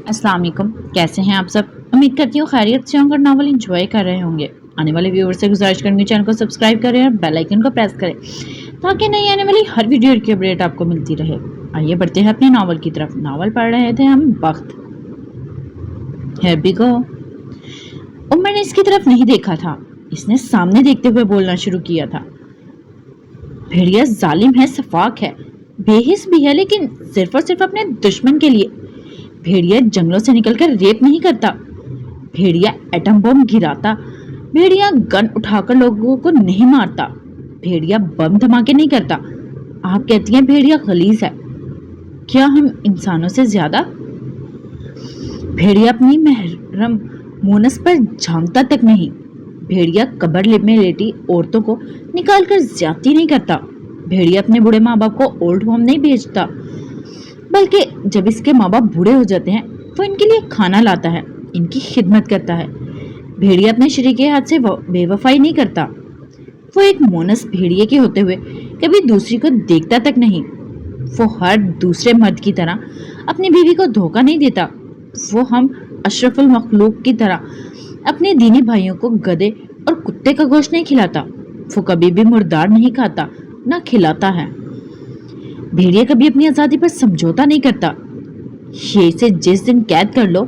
अस्सलाम वालेकुम, कैसे हैं आप सब। उम्मीद करती हूँ खैरियत से होंगे और नावल एंजॉय कर रहे होंगे। आने वाले व्यूअर से गुजारिश करूंगी चैनल को सब्सक्राइब करें और बेल आइकन को प्रेस करें ताकि नई आने वाली हर वीडियो की अपडेट आपको मिलती रहे। आइए बढ़ते हैं अपने नावल की तरफ। नावल पढ़ रहे थे हम वक्त। Here we go. उमर ने इसकी तरफ नहीं देखा था। इसने सामने देखते हुए बोलना शुरू किया था। भेड़िया जालिम है, सफाक है, बेहिस भी है, लेकिन सिर्फ और सिर्फ अपने दुश्मन के लिए। भेड़िया जंगलों से निकलकर रेप नहीं करता। भेड़िया एटम बम गिराता। भेड़िया गन उठाकर लोगों को नहीं मारता। भेड़िया बम धमाके नहीं करता। आप कहती हैं भेड़िया खलीस है। क्या हम इंसानों से ज्यादा? भेड़िया अपनी महरम मोनस पर झांकता तक नहीं। भेड़िया कब्र में लेटी औरतों को निकालकर ज्यादती नहीं करता। भेड़िया अपने बूढ़े माँ बाप को ओल्ड होम नहीं भेजता, बल्कि जब इसके माँ बाप बूढ़े हो जाते हैं तो इनके लिए खाना लाता है, इनकी खिदमत करता है। भेड़िया अपने शरीर के हाथ से बेवफाई नहीं करता। वो एक मोनस भेड़िए के होते हुए कभी दूसरी को देखता तक नहीं। वो हर दूसरे मर्द की तरह अपनी बीवी को धोखा नहीं देता। वो हम अशरफुल मखलूक की तरह अपने दीनी भाइयों को गधे और कुत्ते का गोश्त नहीं खिलाता। वो कभी भी मुर्दार नहीं खाता, ना खिलाता है। भेड़िया कभी अपनी आज़ादी पर समझौता नहीं करता। ये इसे जिस दिन कैद कर लो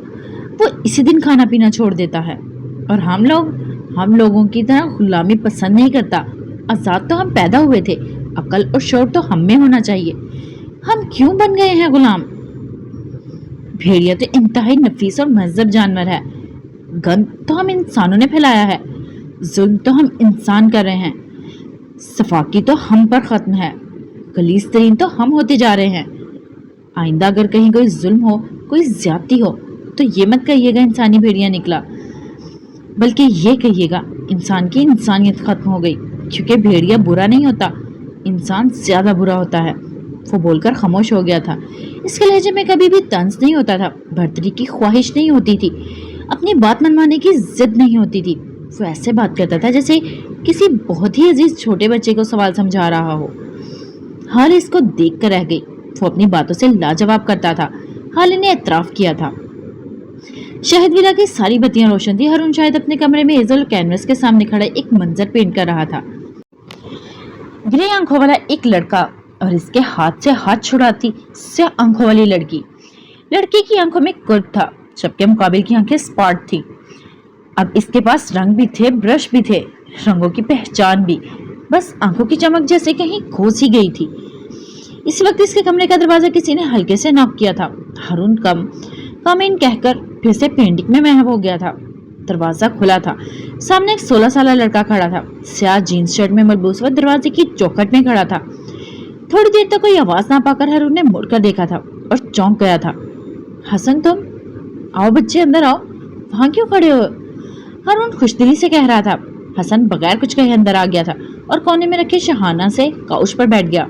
वो इसी दिन खाना पीना छोड़ देता है। और हम लोगों की तरह गुलामी पसंद नहीं करता। आज़ाद तो हम पैदा हुए थे, अकल और शौर तो हम में होना चाहिए। हम क्यों बन गए हैं गुलाम? भेड़िया तो इंतहाई नफीस और महज़ब जानवर है। गंद तो हम इंसानों ने फैलाया है, जुल्म तो हम इंसान कर रहे हैं, सफाकी तो हम पर खत्म है, गलीस तरीन तो हम होते जा रहे हैं। आइंदा अगर कहीं कोई जुल्म हो, कोई ज्यादती हो, तो ये मत कहिएगा इंसानी भेड़िया निकला, बल्कि ये कहिएगा इंसान की इंसानियत खत्म हो गई। क्योंकि भेड़िया बुरा नहीं होता, इंसान ज्यादा बुरा होता है। वो बोलकर खामोश हो गया था। इसके लहजे में कभी भी तंज नहीं होता था, बढ़तरी की ख्वाहिश नहीं होती थी, अपनी बात मनवाने की जिद नहीं होती थी। वो ऐसे बात करता था जैसे किसी बहुत ही अजीज छोटे बच्चे को सवाल समझा रहा हो। हाल इसको देख कर रह गई। वो अपनी बातों से लाजवाब करता था। हाल ने एतराफ किया था। शहद विला की सारी बत्तियां रोशन थी। हरून शायद अपने कमरे में एजल कैनवस के सामने खड़ा एक मंजर पेंट कर रहा था। ग्रे आंखों वाला एक लड़का और इसके हाथ से हाथ छुड़ाती स्याह आंखों वाली लड़की। लड़की की आंखों में कुर्ब था, सबके मुकाबिल की आंखें स्पॉट थी। अब इसके पास रंग भी थे, ब्रश भी थे, रंगों की पहचान भी, बस आंखों की चमक जैसे कहीं खो सी गई थी। इसी वक्त इसके कमरे का दरवाजा किसी ने हल्के से नॉक किया था। हारून कम इन कहकर फिर से पेंटिंग में महव हो गया था। दरवाजा खुला था। सामने एक 16 साल लड़का खड़ा था। स्याह जीन्स शर्ट में मलबूस वह दरवाजे की चौखट में खड़ा था। थोड़ी देर तक कोई आवाज ना पाकर हारून ने मुड़कर देखा था और चौंक गया था। हसन, तुम आओ बच्चे, अंदर आओ, वहां क्यों खड़े हो? हारून खुशदिली से कह रहा था। हसन बगैर कुछ कहे अंदर आ गया था और कोने में रखे शहाना से काउच पर बैठ गया।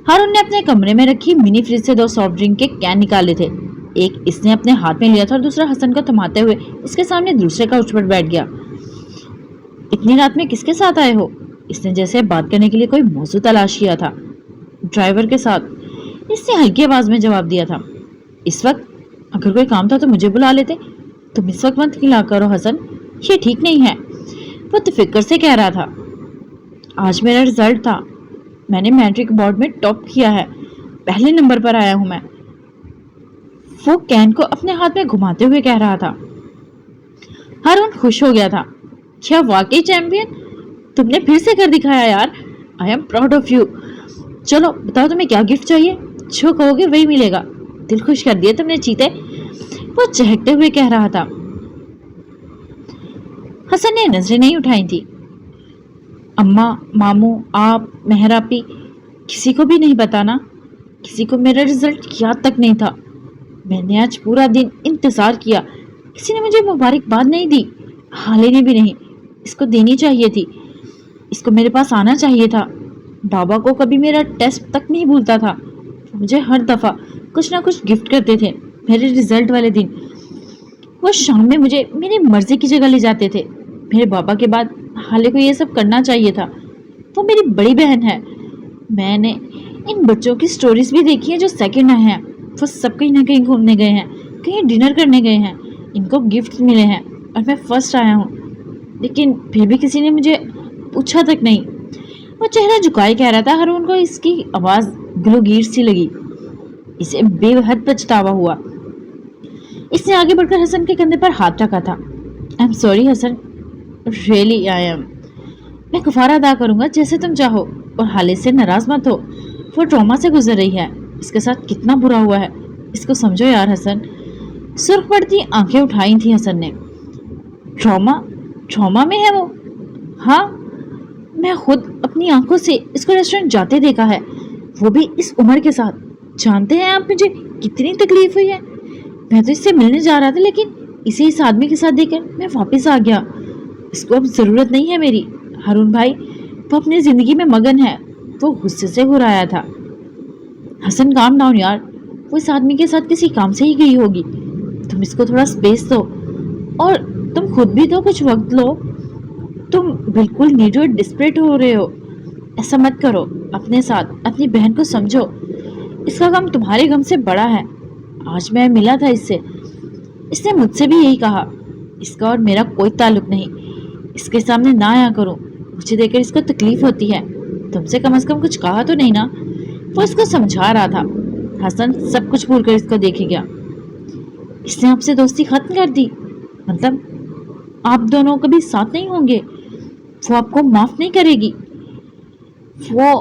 हारून ने अपने कमरे में रखी मिनी फ्रिज से 2 सॉफ्ट ड्रिंक के कैन निकाले थे। एक इसने अपने हाथ में लिया था और दूसरा हसन को थमाते हुए इसके सामने दूसरे काउच पर बैठ गया। इतनी रात में किसके साथ आए हो? इसने जैसे बात करने के लिए कोई मौजू तलाश किया था। ड्राइवर के साथ, इसने हल्की आवाज में जवाब दिया था। इस वक्त? अगर कोई काम था तो मुझे बुला लेते। तुम इस वक्त मत खिला करो हसन, ये ठीक नहीं है। वो तो फिक्र से कह रहा था। आज मेरा रिजल्ट था, मैंने मैट्रिक बोर्ड में टॉप किया है, पहले नंबर पर आया हूं मैं। वो कैन को अपने हाथ में घुमाते हुए कह रहा था। हारून खुश हो गया था। क्या वाकई चैंपियन? तुमने फिर से कर दिखाया यार, I am proud of you. चलो बताओ तुम्हें क्या गिफ्ट चाहिए, जो कहोगे वही मिलेगा। दिल खुश कर दिया तुमने चीते, वो चहकते हुए कह रहा था। हसन ने नजरें नहीं उठाई थी। अम्मा, मामू, आप, मेहरापी, किसी को भी नहीं बताना। किसी को मेरा रिजल्ट याद तक नहीं था। मैंने आज पूरा दिन इंतजार किया, किसी ने मुझे मुबारकबाद नहीं दी, हाले ने भी नहीं। इसको देनी चाहिए थी, इसको मेरे पास आना चाहिए था। बाबा को कभी मेरा टेस्ट तक नहीं भूलता था। मुझे हर दफा कुछ ना कुछ गिफ्ट करते थे मेरे रिजल्ट वाले दिन। वो शाम में मुझे मेरी मर्जी की जगह ले जाते थे। मेरे बाबा के बाद हाले को ये सब करना चाहिए था। वो मेरी बड़ी बहन है। मैंने इन बच्चों की स्टोरीज भी देखी है जो सेकंड आए हैं। वो सब कहीं ना कहीं घूमने गए हैं, कहीं डिनर करने गए हैं, इनको गिफ्ट मिले हैं और मैं फर्स्ट आया हूँ, लेकिन फिर भी किसी ने मुझे पूछा तक नहीं। वो चेहरा झुकाए कह रहा था। हारून को इसकी आवाज़ गलोगीर सी लगी। इसे बेहद पछतावा हुआ। इसने आगे बढ़कर हसन के कंधे पर हाथ रखा था। I am sorry Hasan, really I am. मैं कफारा अदा करूंगा जैसे तुम चाहो, और हाले से नाराज मत हो। वो ट्रॉमा से गुजर रही है, इसके साथ कितना बुरा हुआ है, इसको समझो यार हसन। सुर्ख पड़ती आंखें उठाई थी हसन ने। ट्रॉमा? ट्रॉमा में है वो? हाँ, मैं खुद अपनी आंखों से इसको रेस्टोरेंट जाते देखा है, वो भी इस उम्र के साथ। जानते हैं आप मुझे कितनी तकलीफ हुई है? मैं तो इससे मिलने जा रहा था, लेकिन इसे इस आदमी के साथ देखकर मैं वापस आ गया। इसको अब ज़रूरत नहीं है मेरी। हारून भाई, वो अपनी ज़िंदगी में मगन है। वो गुस्से से घुराया था। हसन काम डाउन यार, वो इस आदमी के साथ किसी काम से ही गई होगी। तुम इसको थोड़ा स्पेस दो, और तुम खुद भी तो कुछ वक्त लो। तुम बिल्कुल नीड और डिस्परेट हो रहे हो। ऐसा मत करो अपने साथ। अपनी बहन को समझो, इसका गम तुम्हारे गम से बड़ा है। आज मैं मिला था इससे, इसने मुझसे भी यही कहा। इसका और मेरा कोई ताल्लुक नहीं। इसके सामने ना आया करो, मुझे देखकर इसको तकलीफ होती है। तुमसे कम से कम कुछ कहा तो नहीं ना? वो इसको समझा रहा था। हसन सब कुछ भूलकर इसको देखे गया। इसने आपसे दोस्ती खत्म कर दी? मतलब आप दोनों कभी साथ नहीं होंगे? वो आपको माफ नहीं करेगी? वो,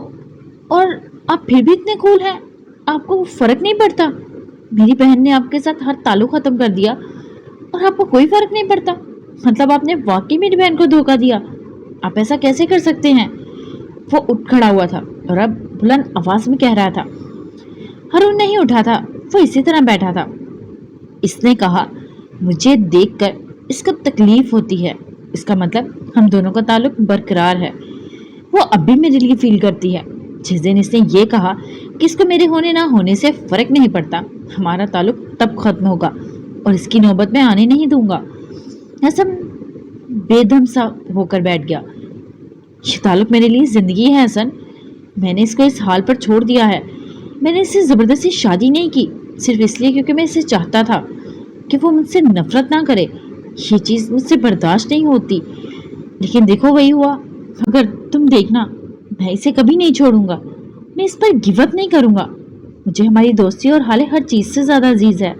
और आप फिर भी इतने कूल हैं, आपको फर्क नहीं पड़ता? मेरी बहन ने आपके साथ हर ताल्लुक खत्म कर दिया और आपको कोई फर्क नहीं पड़ता? मतलब आपने वाकई मेरी बहन को धोखा दिया? आप ऐसा कैसे कर सकते हैं? वो उठ खड़ा हुआ था और अब बुलंद आवाज में कह रहा था। हारून नहीं उठा था, वो इसी तरह बैठा था। इसने कहा, मुझे देखकर इसको तकलीफ होती है, इसका मतलब हम दोनों का ताल्लुक बरकरार है। वो अब भी मेरे लिए फील करती है। जिस दिन इसने ये कहा कि इसको मेरे होने ना होने से फर्क नहीं पड़ता, हमारा ताल्लुक तब खत्म होगा और इसकी नौबत में आने नहीं दूंगा। हसन बेदम सा होकर बैठ गया। ये ताल्लुक मेरे लिए जिंदगी है हसन। मैंने इसको इस हाल पर छोड़ दिया है। मैंने इससे ज़बरदस्ती शादी नहीं की, सिर्फ इसलिए क्योंकि मैं इसे चाहता था कि वो मुझसे नफरत ना करे। ये चीज़ मुझसे बर्दाश्त नहीं होती, लेकिन देखो वही हुआ। मगर तुम देखना, मैं इसे कभी नहीं छोड़ूंगा। मैं इस पर गिव अप नहीं करूंगा। मुझे हमारी दोस्ती और हाले हर चीज़ से ज़्यादा अजीज है।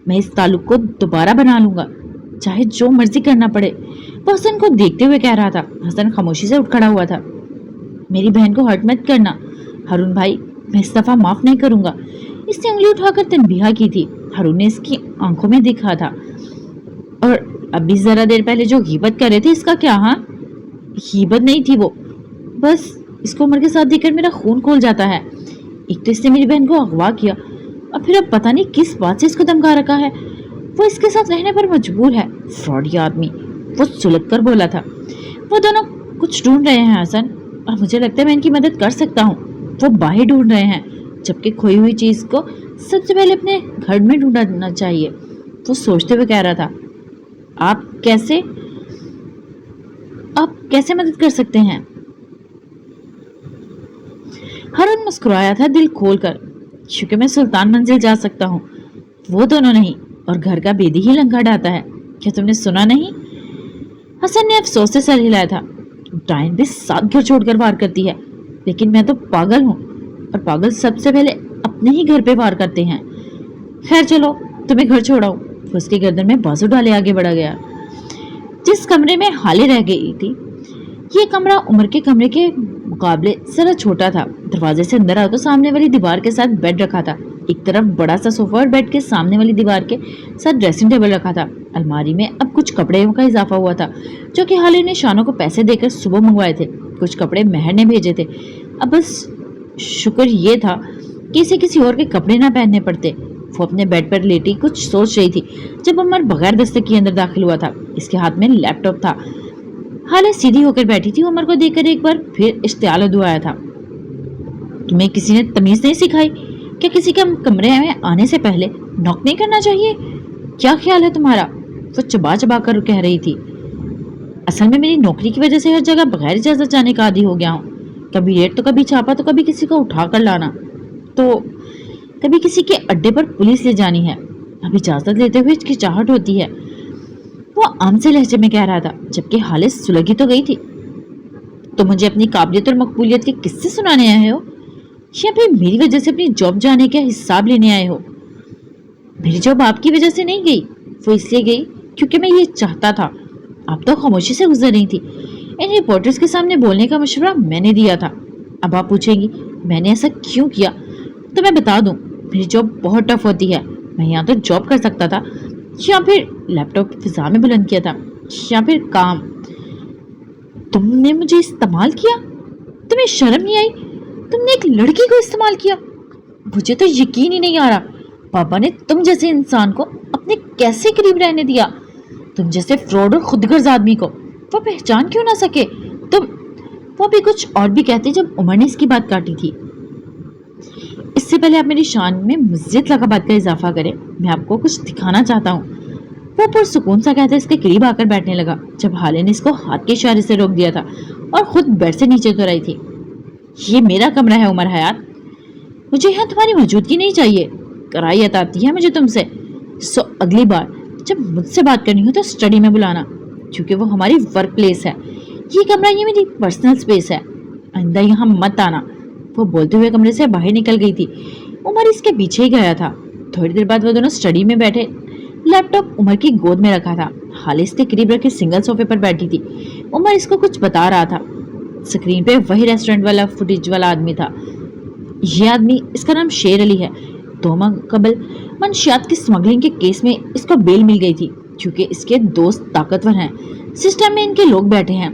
मैं इस ताल्लुक को दोबारा बना लूंगा, चाहे जो मर्जी करना पड़े। वो हसन को देखते हुए कह रहा था। हसन खामोशी से उठ खड़ा हुआ था। मेरी बहन को हर्ट मत करना हारून भाई, मैं इस दफ़ा माफ़ नहीं करूंगा। इसने उंगली उठाकर तनबीहा की थी। हारून ने इसकी आंखों में देखा था। और अभी ज़रा देर पहले जो गीबत कर रहे थे, इसका क्या? हाँ, गीबत नहीं थी वो, बस इसको उम्र के साथ देखकर मेरा खून खोल जाता है। एक तो इसने मेरी बहन को अगवा किया, और फिर अब पता नहीं किस बात से इसको धमका रखा है। वो इसके साथ रहने पर मजबूर है। फ्रॉडी आदमी, वो सुलग कर बोला था। वो दोनों कुछ ढूंढ रहे हैं हसन, और मुझे लगता है मैं इनकी मदद कर सकता हूँ। वो बाहर ढूंढ रहे हैं, जबकि खोई हुई चीज़ को सबसे पहले अपने घर में ढूंढना चाहिए। वो सोचते हुए कह रहा था। आप कैसे मदद कर सकते हैं? हारून मुस्कुराया था दिल खोलकर, क्योंकि मैं सुल्तान मंजिल जा सकता हूँ, वो दोनों नहीं। और घर का बेदी ही लंका डाता है। क्या तुमने सुना नहीं? हसन ने अफसोस से सर हिलाया था। डायन भी 7 घर छोड़कर वार करती है, लेकिन मैं तो पागल हूँ, और पागल सबसे पहले अपने ही घर पे वार करते हैं। खैर चलो, तुम्हें घर छोड़ाऊं। वो उसके गर्दन में बाजू डाले आगे बढ़ा गया। जिस कमरे में हाले रह गई थी, ये कमरा उमर के कमरे के मुकाबले जरा छोटा था। दरवाजे से अंदर आओ तो सामने वाली दीवार के साथ बेड रखा था। एक तरफ बड़ा सा सोफा और बेड के सामने वाली दीवार के साथ ड्रेसिंग टेबल रखा था। अलमारी में अब कुछ कपड़े का इजाफा हुआ था, जो कि हाले ने शानों को पैसे देकर सुबह मंगवाए थे। कुछ कपड़े महर ने भेजे थे। अब बस शुक्र ये था कि इसे किसी और के कपड़े ना पहनने पड़ते। वो अपने बेड पर लेटी कुछ सोच रही थी जब उमर बगैर दस्तक के अंदर दाखिल हुआ था। इसके हाथ में लैपटॉप था। हाले सीधी होकर बैठी थी। उमर को देखकर एक बार फिर इश्तियाल दुआया था। तुम्हें किसी ने तमीज नहीं सिखाई? क्या किसी के कमरे में आने से पहले नॉक नहीं करना चाहिए? क्या ख्याल है तुम्हारा? वो चबा चबा कर कह रही थी। असल में मेरी नौकरी की वजह से हर जगह बगैर इजाजत जाने का आदी हो गया हूँ। कभी रेट तो कभी छापा तो कभी किसी को उठा कर लाना। तो کبھی کسی کے اڈے پر پولیس لے جانی ہے، اب اجازت لیتے ہوئے ہچکچاہٹ ہوتی ہے۔ وہ عام سے لہجے میں کہہ رہا تھا، جبکہ حالت سلگی تو گئی تھی۔ تو مجھے اپنی قابلیت اور مقبولیت کے قصے سنانے آئے ہو یا پھر میری وجہ سے اپنی جاب جانے کا حساب لینے آئے ہو؟ میری جاب آپ کی وجہ سے نہیں گئی، وہ اس لیے گئی کیونکہ میں یہ چاہتا تھا۔ آپ تو خاموشی سے گزر رہی تھی۔ ان رپورٹرز کے سامنے بولنے کا مشورہ میں نے دیا تھا۔ اب آپ پوچھیں گی میں نے ایسا کیوں کیا، تو میں بتا دوں، میری جاب بہت ٹف ہوتی ہے۔ میں یا تو جاب کر سکتا تھا یا پھر لیپ ٹاپ فضا میں بلند کیا تھا یا پھر کام۔ تم نے مجھے استعمال کیا؟ تمہیں شرم نہیں آئی؟ تم نے ایک لڑکی کو استعمال کیا؟ مجھے تو یقین ہی نہیں آ رہا پاپا نے تم جیسے انسان کو اپنے کیسے قریب رہنے دیا؟ تم جیسے فراڈ اور خود غرض آدمی کو وہ پہچان کیوں نہ سکے؟ تم وہ بھی کچھ اور بھی کہتے جب عمر نے اس کی بات کاٹی تھی۔ اس سے پہلے آپ میری شان میں مزید لقبات کا اضافہ کریں، میں آپ کو کچھ دکھانا چاہتا ہوں۔ وہ پرسکون سا کہتا اس کے قریب آ کر بیٹھنے لگا جب حالے نے اس کو ہاتھ کے اشارے سے روک دیا تھا اور خود بیڈ سے نیچے اتر آئی تھی۔ یہ میرا کمرہ ہے عمر حیات، مجھے یہاں تمہاری موجودگی نہیں چاہیے۔ کرائیت آتی ہے مجھے تم سے، سو اگلی بار جب مجھ سے بات کرنی ہو تو اسٹڈی میں بلانا، کیونکہ وہ ہماری ورک پلیس ہے۔ یہ کمرہ یہ میری پرسنل سپیس ہے، آئندہ یہاں مت آنا۔ وہ بولتے ہوئے کمرے سے باہر نکل گئی تھی۔ عمر اس کے پیچھے ہی گیا تھا۔ تھوڑی دیر بعد وہ دونوں اسٹڈی میں بیٹھے، لیپ ٹاپ عمر کی گود میں رکھا تھا، حالے اس کے قریب رکھے سنگل صوفے پر بیٹھی تھی۔ عمر اس کو کچھ بتا رہا تھا۔ سکرین پہ وہی ریسٹورنٹ والا فوٹیج والا آدمی تھا۔ یہ آدمی، اس کا نام شیر علی ہے، 2 ماہ قبل منشیات کی سمگلنگ کے کیس میں اس کو بیل مل گئی تھی کیونکہ اس کے دوست طاقتور ہیں۔ سسٹم میں ان کے لوگ بیٹھے ہیں۔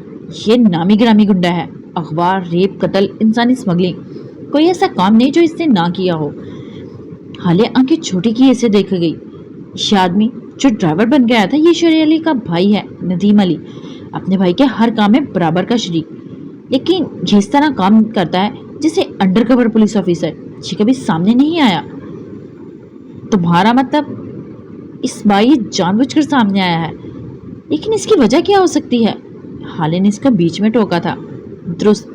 یہ نامی گرامی گنڈا ہے، اغوا، ریپ، قتل، انسانی سمگلنگ، کوئی ایسا کام نہیں جو اس نے نہ کیا ہو۔ حالے آنکھیں چھوٹی کی اسے دیکھ گئی۔ یہ آدمی جو ڈرائیور بن گیا تھا یہ شیر علی کا بھائی ہے، ندیم علی، اپنے بھائی کے ہر کام میں برابر کا شریک، لیکن یہ اس طرح کام کرتا ہے جسے انڈر کور پولیس آفیسر یہ کبھی سامنے نہیں آیا۔ تمہارا مطلب اس بار یہ جان بوجھ کر سامنے آیا ہے، لیکن اس کی وجہ کیا ہو سکتی ہے؟ حالے نے اس کو بیچ میں ٹوکا تھا۔ درست،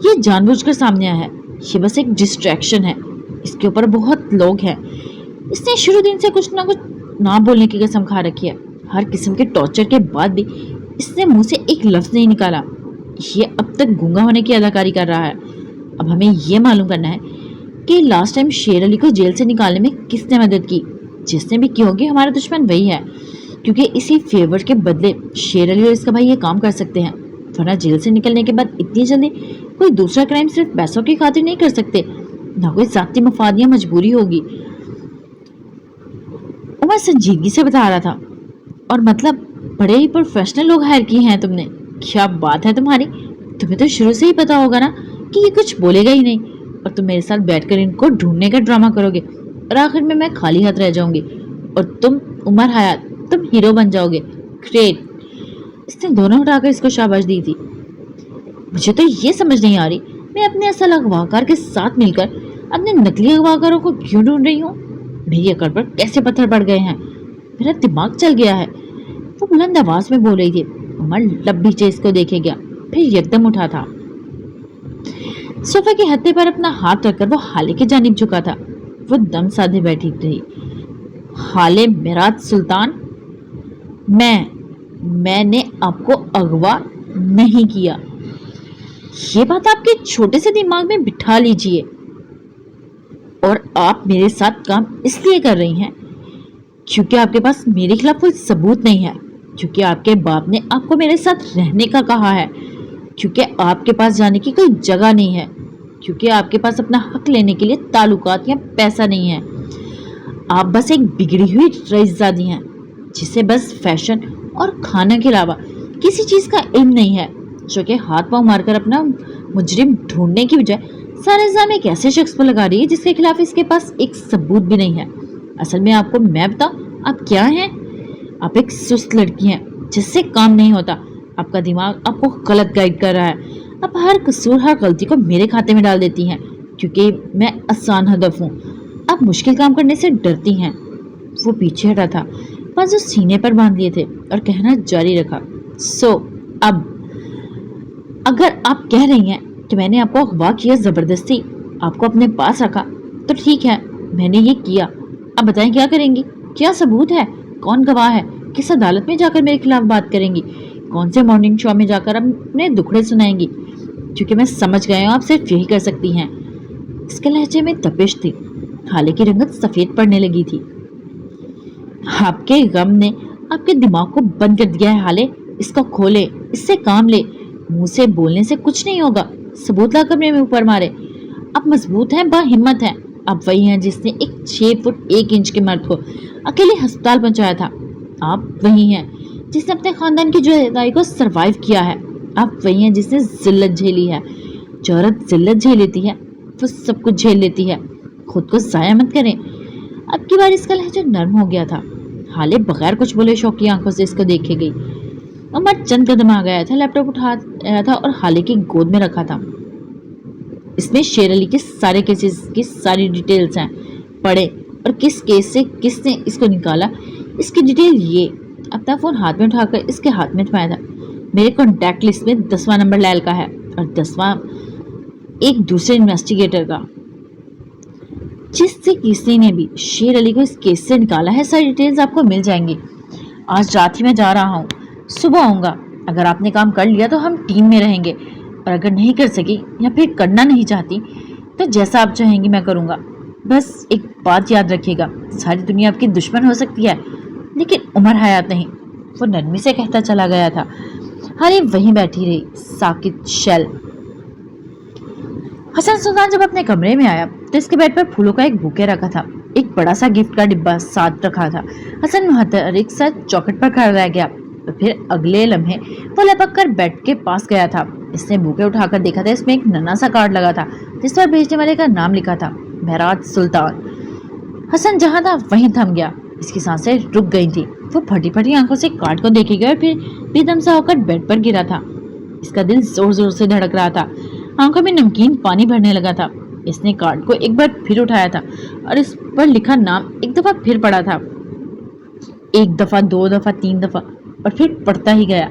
یہ جان بوجھ کر سامنے آیا ہے، یہ بس ایک ڈسٹریکشن ہے۔ اس کے اوپر بہت لوگ ہیں۔ اس نے شروع دن سے کچھ نہ بولنے کی قسم کھا رکھی ہے۔ ہر قسم کے ٹارچر کے بعد بھی اس نے منہ سے ایک لفظ نہیں نکالا۔ یہ اب تک گونگا ہونے کی اداکاری کر رہا ہے۔ اب ہمیں یہ معلوم کرنا ہے کہ لاسٹ ٹائم شیر علی کو جیل سے نکالنے میں کس نے مدد کی۔ جس نے بھی کی ہوگی ہمارا دشمن وہی ہے، کیونکہ اسی فیور کے بدلے شیر علی اور اس کا بھائی یہ کام کر سکتے ہیں، ورنہ جیل سے نکلنے کے بعد اتنی جلدی کوئی دوسرا کرائم صرف پیسوں کی خاطر نہیں کر سکتے، نہ کوئی ذاتی مفاد یا مجبوری ہوگی۔ عمر سنجیدگی سے بتا رہا تھا، اور مطلب بڑے ہی پروفیشنل لوگ ہائر کی ہیں تم نے۔ کیا بات ہے تمہاری، تمہیں تو شروع سے ہی پتا ہوگا نا کہ یہ کچھ بولے گا ہی نہیں، اور تم میرے ساتھ بیٹھ کر ان کو ڈھونڈنے کا ڈرامہ کرو گے، اور آخر میں خالی ہاتھ رہ جاؤں گی، اور تم عمر حیات تم ہیرو بن جاؤ گے۔ گریٹ۔ اس نے دونوں اٹھا کر اس کو شاباش دی تھی۔ مجھے تو یہ سمجھ نہیں آ رہی میں اپنے اصل اغواکار کے ساتھ مل کر اپنے نقلی اغواکاروں کو کیوں ڈھونڈ رہی ہوں؟ میری عقل پر کیسے پتھر پڑ گئے ہیں، میرا دماغ چل گیا ہے۔ وہ بلند آواز میں بول رہی تھی۔ عمر لب بیچے اس کو دیکھے گیا، پھر یکدم اٹھا تھا۔ صوفے کے ہتھے پر اپنا ہاتھ رکھ کر وہ حالے کی جانب جھکا تھا۔ وہ دم سادھے بیٹھی تھی۔ حالے میرات سلطان، میں نے آپ کو اغوا نہیں کیا، یہ بات آپ کے چھوٹے سے دماغ میں بٹھا لیجئے، اور آپ میرے ساتھ کام اس لیے کر رہی ہیں کیونکہ آپ کے پاس میرے خلاف کوئی ثبوت نہیں ہے، کیونکہ آپ کے باپ نے آپ کو میرے ساتھ رہنے کا کہا ہے، کیونکہ آپ کے پاس جانے کی کوئی جگہ نہیں ہے، کیونکہ آپ کے پاس اپنا حق لینے کے لیے تعلقات یا پیسہ نہیں ہے۔ آپ بس ایک بگڑی ہوئی رئیس زادی ہیں جسے بس فیشن اور کھانا کے علاوہ کسی چیز کا علم نہیں ہے، جو کہ ہاتھ پاؤں مار کر اپنا مجرم ڈھونڈنے کی بجائے سارے الزام ایک ایسے شخص پر لگا رہی ہے جس کے خلاف اس کے پاس ایک ثبوت بھی نہیں ہے۔ اصل میں آپ کو میں بتاؤں آپ کیا ہیں؟ آپ ایک سست لڑکی ہیں جس سے کام نہیں ہوتا۔ آپ کا دماغ آپ کو غلط گائیڈ کر رہا ہے۔ آپ ہر قصور، ہر غلطی کو میرے کھاتے میں ڈال دیتی ہیں کیونکہ میں آسان ہدف ہوں۔ آپ مشکل کام کرنے سے ڈرتی ہیں۔ وہ پیچھے ہٹا تھا، بازو سینے پر باندھ لیے تھے اور کہنا جاری رکھا، اب اگر آپ کہہ رہی ہیں کہ میں نے آپ کو اغوا کیا، زبردستی آپ کو اپنے پاس رکھا، تو ٹھیک ہے، میں نے یہ کیا, اب بتائیں کیا کریں گی؟ کیا ثبوت ہے؟ کون گواہ ہے؟ کس عدالت میں جا کر میرے خلاف بات کریں گی؟ کون سے مارننگ شو میں جا کر اپنے دکھڑے سنائیں گی؟ کیونکہ میں سمجھ گیا ہوں آپ صرف یہی کر سکتی ہیں. اس کے لہجے میں تپش تھی. ہالے کی رنگت سفید پڑنے لگی تھی. آپ کے غم نے آپ کے دماغ کو بند کر دیا ہے ہالے. اس کو کھولے, اس سے کام لے. منہ سے بولنے سے کچھ نہیں ہوگا. ثبوت لا کر میرے اوپر مارے. آپ مضبوط ہیں, با ہمت ہیں. آپ وہی ہیں جس نے ایک 6 فٹ 1 انچ کے مرد کو اکیلے ہسپتال پہنچایا تھا. آپ وہی ہیں جس نے اپنے خاندان کی جدائی کو سروائیو کیا ہے. آپ وہی ہیں جس نے ذلت جھیلی ہے. جو عورت ذلت جھیل لیتی ہے وہ سب کچھ جھیل لیتی ہے. خود کو ضائع مت کریں. اب کی بار اس کا لہجہ نرم ہو گیا تھا. حالے بغیر کچھ بولے شوقی آنکھوں سے اس کو دیکھے گئی. عمر چند قدم آ گیا تھا, لیپ ٹاپ اٹھا رہا تھا اور حالے کی گود میں رکھا تھا. اس میں شیر علی کے سارے کیسز کی ساری ڈیٹیلز ہیں. پڑھے اور کس کیس سے کس نے اس کو نکالا اس کی ڈیٹیل یہ. اپنا فون ہاتھ میں اٹھا کر اس کے ہاتھ میں تھمایا تھا. میرے کانٹیکٹ لسٹ میں 10واں نمبر لیل کا ہے اور 10واں ایک دوسرے انویسٹیگیٹر کا, جس سے کسی نے بھی شیر علی کو اس کیس سے نکالا ہے. ساری ڈیٹیلز آپ کو مل جائیں گی. آج رات ہی میں جا رہا ہوں, صبح آؤں گا. اگر آپ نے کام کر لیا تو ہم ٹیم میں رہیں گے, اور اگر نہیں کر سکی یا پھر کرنا نہیں چاہتی تو جیسا آپ چاہیں گی میں کروں گا. بس ایک بات یاد رکھیے گا, ساری دنیا آپ کی دشمن ہو سکتی ہے لیکن عمر حیات نہیں. وہ نرمی سے کہتا چلا گیا تھا. ہالی وہیں بیٹھی رہی, ساکت شیل. حسن سلطان جب اپنے کمرے میں آیا تو اس کے بیڈ پر پھولوں کا ایک بوکے رکھا تھا. ایک بڑا سا گفٹ کا ڈبہ ساتھ رکھا تھا. حسن متحرک سا چوکٹ پر کھڑا رہ گیا. پھر اگلے لمحے وہ لپک کر بیڈ کے پاس گیا تھا. اس نے بوکے اٹھا کر دیکھا تھا. اس میں ایک ننا سا کارڈ لگا تھا جس پر بھیجنے والے کا نام لکھا تھا, معراج سلطان. حسن جہاں تھا وہیں تھم گیا. اس کی سانسیں رک گئی تھی. وہ پھٹی پھٹی آنکھوں سے کارڈ کو دیکھے گیا اور پھر بے دم سا ہو کر بیڈ پر گرا تھا. اس کا دل زور زور سے دھڑک رہا تھا. آنکھوں میں نمکین پانی بھرنے لگا تھا. اس نے کارڈ کو ایک بار پھر اٹھایا تھا اور اس پر لکھا نام ایک دفعہ پھر پڑھا تھا. ایک دفعہ, 2 دفعہ, 3 دفعہ, اور پھر پڑھتا ہی گیا.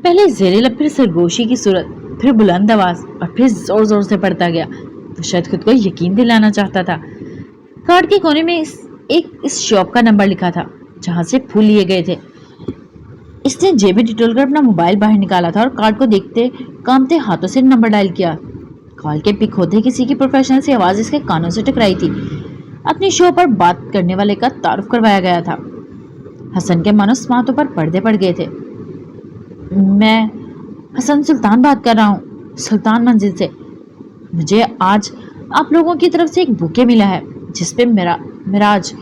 پہلے زیر لب, پھر سرگوشی کی صورت, پھر بلند آواز, اور پھر زور زور سے پڑھتا گیا. وہ شاید خود کو یقین دلانا چاہتا تھا. کارڈ کے کونے میں اس شاپ کا نمبر لکھا تھا جہاں سے پھول لیے گئے تھے. اس نے جیب میں ٹٹول کر اپنا موبائل باہر نکالا تھا اور کارڈ کو دیکھتے کامتے ہاتھوں سے نمبر ڈائل کیا. کال کے پک ہوتے کسی کی پروفیشنل سی آواز اس کے کانوں سے ٹکرائی تھی. اپنی شو پر بات کرنے والے کا تعارف کروایا گیا تھا. حسن کے مانو سماعتوں پر پردے پڑ گئے تھے. میں حسن سلطان بات کر رہا ہوں, سلطان منزل سے. مجھے آج آپ لوگوں کی طرف سے ایک بوکے ملا ہے جس پہ معراج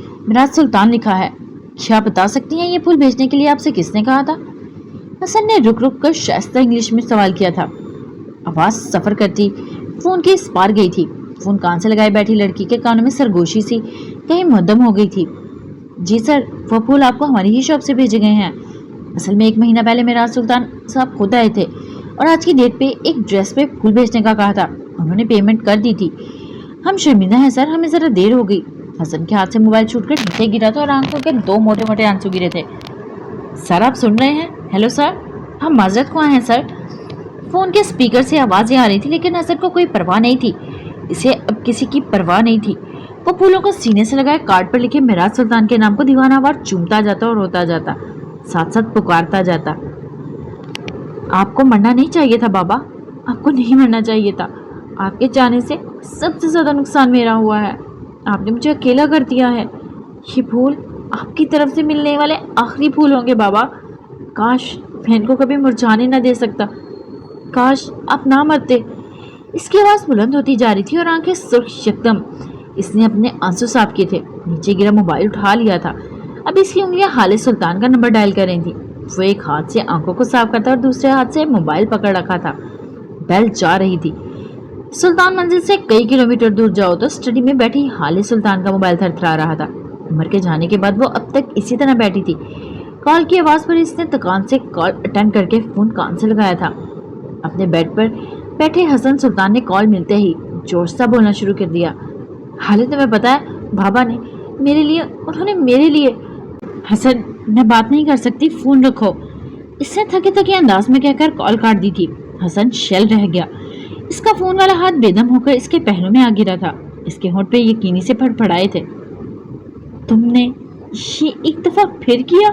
سلطان لکھا ہے. کیا بتا سکتی ہیں یہ پھول بھیجنے کے لیے آپ سے کس نے کہا تھا؟ حسن نے رک رک کر شائستہ انگلش میں سوال کیا تھا. آواز سفر کرتی فون کے اس پار گئی تھی. فون کان سے لگائے بیٹھی لڑکی کے کانوں میں سرگوشی سی کہیں مدم ہو گئی تھی. جی سر, وہ پھول آپ کو ہماری ہی شاپ سے بھیجے گئے ہیں. اصل میں 1 مہینہ پہلے معراج سلطان صاحب خود آئے تھے اور آج کی ڈیٹ پہ ایک ڈریس پہ پھول بھیجنے کا کہا تھا. انہوں نے پیمنٹ کر دی تھی. ہم شرمندہ ہیں سر, ہمیں ذرا دیر ہو گئی. حسن کے ہاتھ سے موبائل چھوٹ کر نیچے گرا تھا اور آنکھوں کے 2 موٹے موٹے آنسو گرے تھے. سر آپ سن رہے ہیں؟ ہیلو سر, ہم معذرت خواہ ہیں سر. فون کے اسپیکر سے آوازیں آ رہی تھی لیکن حسن کو کوئی پرواہ نہیں تھی. اسے اب کسی کی پرواہ نہیں تھی. وہ پھولوں کو سینے سے لگائے کارڈ پر لکھے معراج سلطان کے نام کو دیوانہ وار چومتا جاتا اور روتا جاتا, ساتھ ساتھ پکارتا جاتا. آپ کو مرنا نہیں چاہیے تھا بابا, آپ کو نہیں مرنا چاہیے تھا. آپ کے جانے سے سب سے زیادہ نقصان میرا ہوا ہے. آپ نے مجھے اکیلا کر دیا ہے. یہ پھول آپ کی طرف سے ملنے والے آخری پھول ہوں گے بابا. کاش میں ان کو کبھی مرجھانے نہ دے سکتا. کاش آپ نہ مرتے. اس کی آواز بلند ہوتی جا رہی تھی اور آنکھیں سرخ یکدم. اس نے اپنے آنسو صاف کیے تھے, نیچے گرا موبائل اٹھا لیا تھا. اب اس کی انگلیاں حال سلطان کا نمبر ڈائل کر رہی تھی. وہ ایک ہاتھ سے آنکھوں کو صاف کرتا اور دوسرے ہاتھ سے موبائل پکڑ رکھا تھا. بیل جا رہی تھی. سلطان منزل سے کئی کلومیٹر دور جاؤ تو اسٹڈی میں بیٹھی حال سلطان کا موبائل تھرتھرا رہا تھا. عمر کے جانے کے بعد وہ اب تک اسی طرح بیٹھی تھی. کال کی آواز پر اس نے تکان سے کال اٹینڈ کر کے فون کان سے لگایا تھا. اپنے بیڈ پر بیٹھے حسن سلطان نے کال ملتے ہی جوش سے بولنا شروع کر دیا. حالت تمہیں پتا ہے بابا نے میرے لیے. حسن میں بات نہیں کر سکتی, فون رکھو. اس نے تھکے تھکے انداز میں کہہ کر کال کاٹ دی تھی. حسن شیل رہ گیا. اس کا فون والا ہاتھ بے دم ہو کر اس کے پہلو میں آ گرا تھا. اس کے ہونٹ پہ یقینی سے پھڑپڑائے تھے۔ تم نے یہ ایک دفعہ پھر کیا؟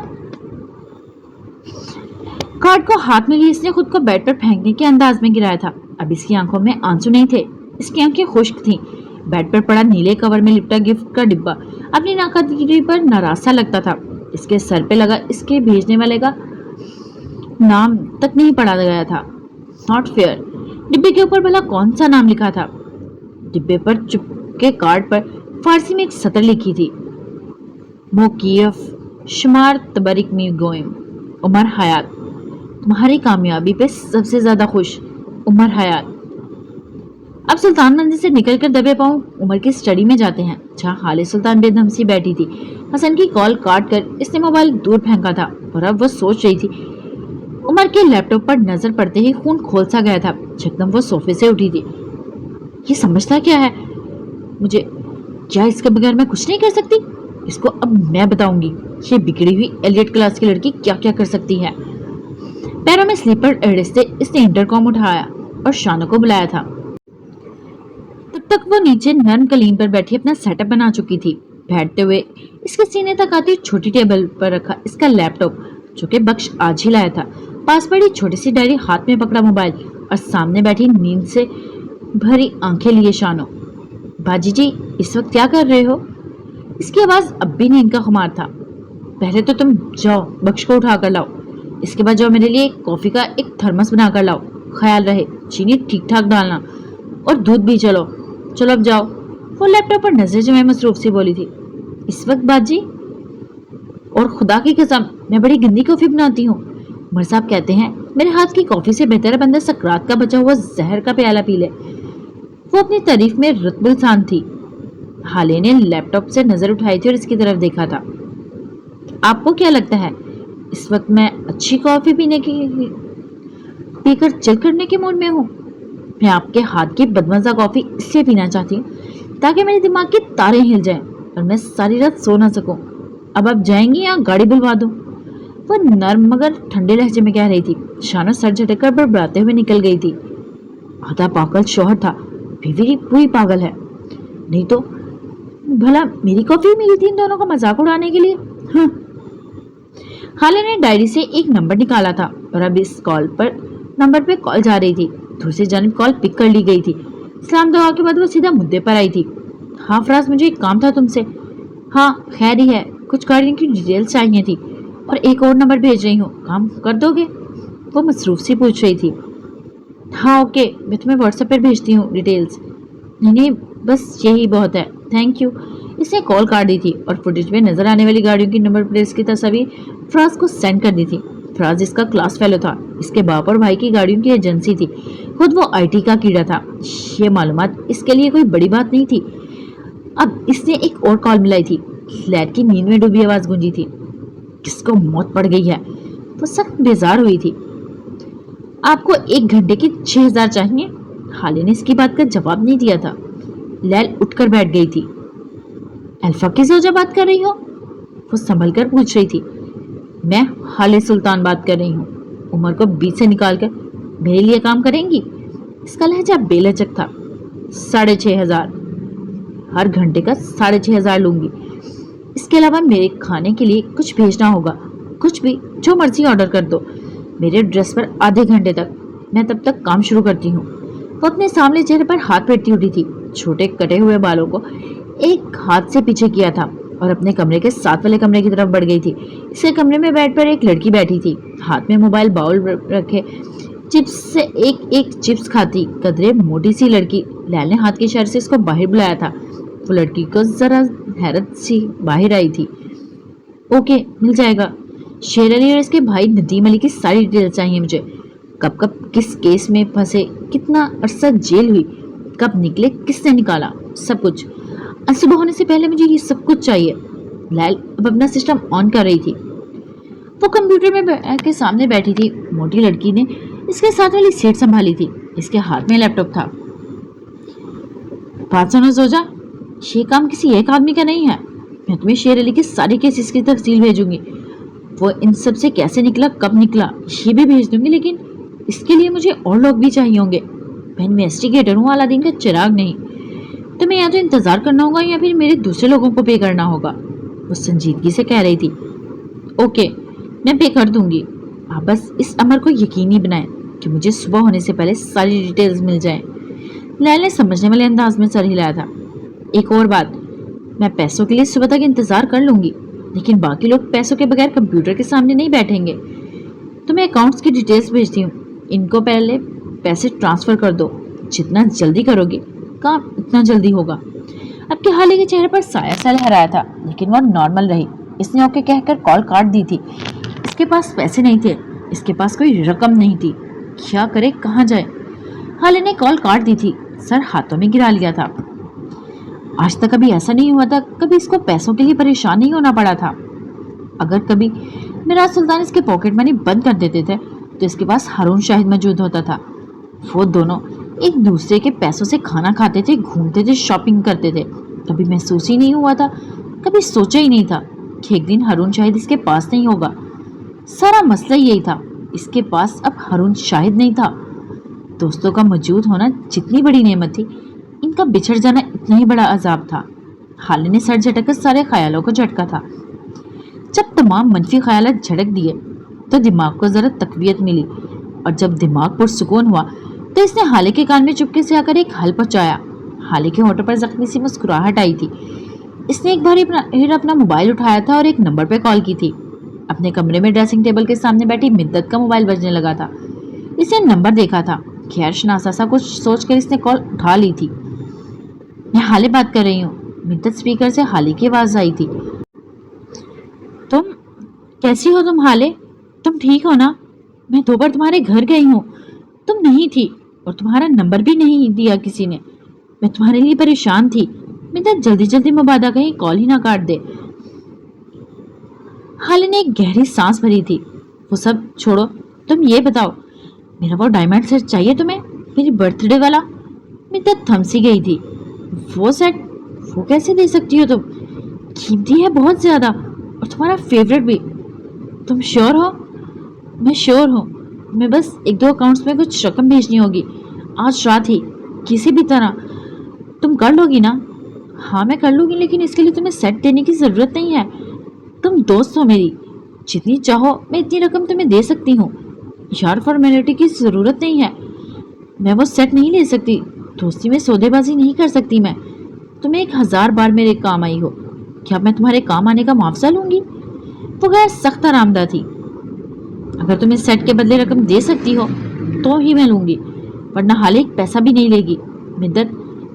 کارڈ کو ہاتھ میں لیے اس نے خود کو بیڈ پر پھینکنے کے انداز میں گرایا تھا۔ اب اس کی آنکھوں میں آنسو نہیں تھے، اس کی آنکھیں خشک تھیں۔ بیڈ پر پڑا نیلے کور میں لپٹا گفٹ کا ڈبہ اپنی ناقدری پر ناراض سا لگتا تھا۔ اس کے سر پہ لگا اس کے بھیجنے والے کا نام تک نہیں پڑھا گیا تھا۔ Not fair. ڈبے کے اوپر بھلا کون سا نام لکھا تھا؟ ڈبے پر چپکے کارڈ پر فارسی میں ایک سطر لکھی تھی، موقیف شمار تبرک می گوئم، عمر حیات، تمہاری کامیابی پہ سب سے زیادہ خوش، عمر حیات۔ اب سلطان مندر سے نکل کر دبے پاؤں عمر کی اسٹڈی میں جاتے ہیں، جہاں خالد سلطان بے دم سی بیٹھی تھی۔ حسن کی کال کاٹ کر اس نے موبائل دور پھینکا تھا اور اب وہ سوچ رہی تھی۔ عمر کے لیپ ٹاپ پر نظر پڑتے ہی خون کھول سا گیا تھا۔ یکدم وہ صوفے سے اٹھی تھی۔ یہ سمجھتا کیا ہے مجھے؟ کیا اس کے بغیر میں کچھ نہیں کر سکتی؟ اس کو اب میں بتاؤں گی یہ بگڑی ہوئی ایلیٹ کلاس کی لڑکی کیا کیا کر سکتی ہے۔ پیروں میں سلیپر اڑستے اس نے انٹرکام اٹھایا اور شانو کو بلایا تھا۔ تب تک وہ نیچے نرم قالین پر بیٹھی اپنا سیٹ اپ بنا چکی تھی۔ بیٹھتے ہوئے اس کے سینے تک آتی چھوٹی ٹیبل پر رکھا اس کا لیپ ٹاپ، جو کہ بخش آج ہی لایا تھا، پاس پڑی چھوٹی سی ڈائری، ہاتھ میں پکڑا موبائل اور سامنے بیٹھی نیند سے بھری آنکھیں لیے شانو۔ باجی جی اس وقت کیا کر رہے ہو؟ اس کی آواز اب بھی نیند کا خمار تھا۔ پہلے تو تم جاؤ بخش کو اٹھا کر لاؤ، اس کے بعد جاؤ میرے لیے کافی کا ایک تھرمس بنا کر لاؤ، خیال رہے چینی ٹھیک ٹھاک ڈالنا، اور دودھ بھی۔ چلو اب جاؤ۔ وہ لیپ ٹاپ پر نظر جمائے مصروف سی بولی تھی۔ اس وقت باجی؟ اور خدا کی قسم میں بڑی گندی کافی بناتی ہوں۔ عمر صاحب کہتے ہیں میرے ہاتھ کی کافی سے بہتر ہے بندہ سکرات کا بچا ہوا زہر کا پیالہ پی لے۔ وہ اپنی تعریف میں رتبہ سان تھی۔ حالے نے لیپ ٹاپ سے نظر اٹھائی تھی اور اس کی طرف دیکھا تھا۔ آپ کو کیا لگتا ہے اس وقت میں اچھی کافی پی کر چل کرنے کے موڈ میں ہوں؟ میں آپ کے ہاتھ کی بدمزہ کافی اس لیے پینا چاہتی ہوں تاکہ میرے دماغ کی تاریں ہل جائیں اور میں ساری رات سو نہ سکوں۔ اب آپ جائیں گی یا گاڑی بلوا دوں؟ وہ نرم مگر ٹھنڈے لہجے میں کہہ رہی تھی۔ شانو سر جھٹک کر بڑبڑاتے ہوئے نکل گئی تھی۔ آدھا پاگل شوہر تھا، بیوی پوری پاگل ہے، نہیں تو بھلا میری کافی ملی تھی ان دونوں کا مذاق اڑانے کے لیے۔ خالہ نے ڈائری سے ایک نمبر نکالا تھا اور اب اس نمبر پہ کال جا رہی تھی۔ دوسری جانب کال پک کر لی گئی تھی۔ سلام دعا کے بعد وہ سیدھا مدعے پر آئی تھی۔ ہاں فراز، مجھے ایک کام تھا تم سے۔ ہاں خیر ہی ہے، کچھ گاڑیوں کی ڈیٹیل چاہیے تھی اور ایک اور نمبر بھیج رہی ہوں، کام کر دو گے؟ وہ مصروف سی پوچھ رہی تھی۔ ہاں اوکے، میں تمہیں واٹس ایپ پر بھیجتی ہوں ڈیٹیلز۔ نہیں بس یہی بہت ہے، تھینک یو۔ اس نے کال کاٹ دی تھی اور فوٹیج میں نظر آنے والی گاڑیوں کی نمبر پلیٹس کی تصاویر فراز کو سینڈ کر دی تھی۔ فراز اس کا کلاس فیلو تھا، اس کے باپ اور بھائی کی گاڑیوں کی ایجنسی تھی، خود وہ آئی ٹی کا کیڑا تھا۔ یہ معلومات اس کے لیے کوئی بڑی بات نہیں تھی۔ اب اس نے ایک اور کال ملائی تھی۔ لیٹ کی نیند میں ڈوبی آواز گونجی تھی۔ کس کو موت پڑ گئی ہے؟ وہ سخت بیزار ہوئی تھی۔ آپ کو 1 گھنٹے کی 6000 چاہیے؟ خالے نے اس کی بات کا جواب نہیں دیا تھا۔ لیل اٹھ کر بیٹھ گئی تھی۔ الفا کی زوجہ بات کر رہی ہو؟ وہ سنبھل کر پوچھ رہی تھی۔ میں خالد سلطان بات کر رہی ہوں۔ عمر کو بیچ سے نکال کر میرے لیے کام کریں گی؟ اس کا لہجہ بے لچک تھا۔ 6500، ہر گھنٹے کا 6500 لوں گی۔ اس کے علاوہ میرے کھانے کے لیے کچھ بھیجنا ہوگا، کچھ بھی جو مرضی آرڈر کر دو میرے ایڈریس پر آدھے گھنٹے تک، میں تب تک کام شروع کرتی ہوں۔ وہ اپنے سامنے چہرے پر ہاتھ پھیرتی اٹھی تھی، چھوٹے کٹے ہوئے بالوں کو ایک ہاتھ سے پیچھے کیا تھا اور اپنے کمرے کے ساتھ والے کمرے کی طرف بڑھ گئی تھی۔ اس کے کمرے میں بیڈ پر ایک لڑکی بیٹھی تھی، ہاتھ میں موبائل باؤل رکھے چپس سے ایک چپس کھاتی قدرے موٹی سی لڑکی۔ لیل نے ہاتھ کے اشارے سے اس کو باہر بلایا تھا۔ وہ لڑکی کو ذرا حیرت سی باہر آئی تھی۔ اوکے مل جائے گا۔ شیر علی اور اس کے بھائی ندیم علی کی ساری ڈیٹیل چاہیے مجھے، کب کس کیس میں پھنسے، کتنا عرصہ جیل ہوئی، کب نکلے، کس نے نکالا، سب کچھ۔ صبح ہونے سے پہلے مجھے یہ سب کچھ چاہیے۔ لیل اب اپنا سسٹم آن کر رہی تھی۔ وہ کمپیوٹر میں کے سامنے بیٹھی تھی۔ موٹی لڑکی نے اس کے ساتھ والی سیٹ سنبھالی تھی، اس کے ہاتھ میں لیپ ٹاپ تھا۔ بات سنو زوجہ، یہ کام کسی ایک آدمی کا نہیں ہے۔ میں تمہیں شیر علی کے سارے کیسز کی تفصیل بھیجوں گی، وہ ان سب سے کیسے نکلا، کب نکلا، یہ بھی بھیج دوں گی، لیکن اس کے لیے مجھے اور لوگ بھی چاہیے ہوں گے۔ میں انویسٹیگیٹر ہوں، الادین کا چراغ نہیں۔ तुम्हें या तो इंतजार करना होगा या फिर मेरे दूसरे लोगों को पे करना होगा। वो संजीदगी से कह रही थी। ओके, मैं पे कर दूंगी, आप बस इस अमर को यकीनी बनाएं कि मुझे सुबह होने से पहले सारी डिटेल्स मिल जाएं। लैला ने समझने वाले अंदाज में सर हिलाया था। एक और बात, मैं पैसों के लिए सुबह तक इंतजार कर लूंगी, लेकिन बाकी लोग पैसों के बगैर कंप्यूटर के सामने नहीं बैठेंगे। तो मैं अकाउंट्स की डिटेल्स भेजती हूँ, इनको पहले पैसे ट्रांसफर कर दो। जितना जल्दी करोगे काम उतना जल्दी होगा। अब के हाले के चेहरे पर साया सा लहराया था, लेकिन वह नॉर्मल रही। इसने ओके कहकर कॉल काट दी थी। इसके पास पैसे नहीं थे, इसके पास कोई रकम नहीं थी, क्या करे कहाँ जाए। हाले ने कॉल काट दी थी, सर हाथों में गिरा लिया था। आज तक कभी ऐसा नहीं हुआ था, कभी इसको पैसों के लिए परेशान नहीं होना पड़ा था। अगर कभी मिराज सुल्तान इसके पॉकेट मनी बंद कर देते थे तो इसके पास हारून शाहिद मौजूद होता था। वो दोनों एक दूसरे के पैसों से खाना खाते थे, घूमते थे, शॉपिंग करते थे। कभी महसूस ही नहीं हुआ था, कभी सोचा ही नहीं था कि एक दिन हारून शाहिद इसके पास नहीं होगा। सारा मसला यही था, इसके पास अब हारून शाहिद नहीं था। दोस्तों का मौजूद होना जितनी बड़ी नेमत थी, इनका बिछड़ जाना इतना ही बड़ा अजाब था। हाले ने सर झटक कर सारे ख्यालों को झटका था। जब तमाम मनफी ख्यालात झटक दिए तो दिमाग को जरा तकवीत मिली, और जब दिमाग पुरसुकून हुआ तो इसने हाले के कान में चुपके से आकर एक हल पहुंचाया। हाले के होठों पर जख्मी सी मुस्कुराहट आई थी। इसने एक बार अपना मोबाइल उठाया था और एक नंबर पर कॉल की थी। अपने कमरे में ड्रेसिंग टेबल के सामने बैठी मिद्दत का मोबाइल बजने लगा था। इसने नंबर देखा था, खैर शनासा सा कुछ सोचकर इसने कॉल उठा ली थी। मैं हाले बात कर रही हूँ। मिद्दत स्पीकर से हाले की आवाज आई थी। तुम कैसी हो तुम हाले? तुम ठीक हो ना? मैं 2 बार तुम्हारे घर गई हूँ, तुम नहीं थी और तुम्हारा नंबर भी नहीं दिया किसी ने। मैं तुम्हारे लिए परेशान थी। मिद्दत जल्दी जल्दी मुबादा कहीं कॉल ही ना काट दे। हाले ने एक गहरी सांस भरी थी। वो सब छोड़ो, तुम ये बताओ, मेरा वो डायमंड सेट चाहिए तुम्हें, मेरी बर्थडे वाला? मिद्दत थमसी गई थी। वो सेट वो कैसे दे सकती हो तुम? कीमती है बहुत ज्यादा, और तुम्हारा फेवरेट भी। तुम श्योर हो? मैं श्योर हूँ। मैं बस 1-2 अकाउंट्स में कुछ रकम भेजनी होगी आज रात ही, किसी भी तरह। तुम कर लोगी ना? हाँ मैं कर लूँगी, लेकिन इसके लिए तुम्हें सेट देने की ज़रूरत नहीं है। तुम दोस्त हो मेरी, जितनी चाहो मैं इतनी रकम तुम्हें दे सकती हूँ। यार फॉर्मेलिटी की ज़रूरत नहीं है। मैं वो सेट नहीं ले सकती, दोस्ती में सौदेबाजी नहीं कर सकती मैं। तुम्हें 1000 बार मेरे काम आई हो, क्या मैं तुम्हारे काम आने का मुआवजा लूँगी? वो गैर सख्त आरामदा थी। अगर तुम इस सेट के बदले रकम दे सकती हो तो ही मैं लूँगी, वरना हाले एक पैसा भी नहीं लेगी। मिद्दत,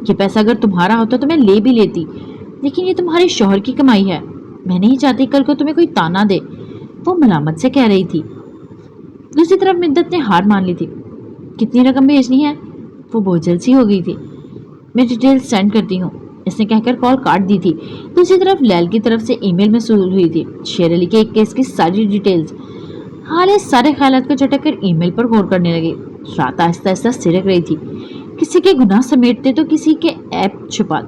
ये पैसा अगर तुम्हारा होता तो मैं ले भी लेती, लेकिन ये तुम्हारे शौहर की कमाई है। मैं नहीं चाहती कल को तुम्हें कोई ताना दे। वो मलामत से कह रही थी। दूसरी तरफ मिद्दत ने हार मान ली थी। कितनी रकम भेजनी है? वो बोझल सी हो गई थी। मैं डिटेल्स सेंड करती हूँ, इसने कहकर कॉल काट दी थी। दूसरी तरफ लैल की तरफ से ईमेल में सुलह हुई थी शेर अली के एक केस की सारी डिटेल्स। हाले सारे ख्यालात को चटक कर ईमेल पर गौर करने लगे। रात आहिस्ता आहिस्ता सिरक रही थी। किसी के गुनाह समेटते तो किसी के ऐप छुपा।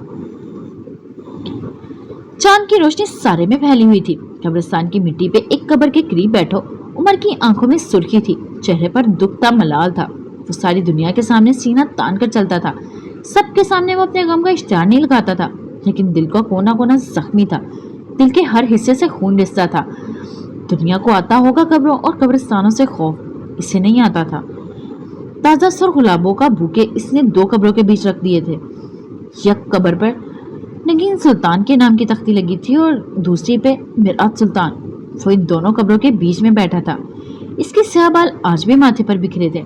चांद की रोशनी सारे में फैली हुई थी। कब्रिस्तान की मिट्टी पे एक कब्र के करीब बैठो उमर की आंखों में सुर्खी थी, चेहरे पर दुख था, मलाल था। वो सारी दुनिया के सामने सीना तान कर चलता था। सबके सामने वो अपने गम का इश्तिहार नहीं लगाता था, लेकिन दिल का कोना कोना जख्मी था। दिल के हर हिस्से से खून रिसता था। दुनिया को आता होगा कब्रों और कब्रिस्तानों से खौफ, इसे नहीं आता था। ताज़ा सुर गुलाबों का बूके इसने 2 कब्रों के बीच रख दिए थे। एक कब्र पर नगीन सुल्तान के नाम की तख्ती लगी थी और दूसरी पे मिराज सुल्तान। वो इन दोनों कब्रों के बीच में बैठा था। इसके स्याह बाल आज भी माथे पर बिखरे थे।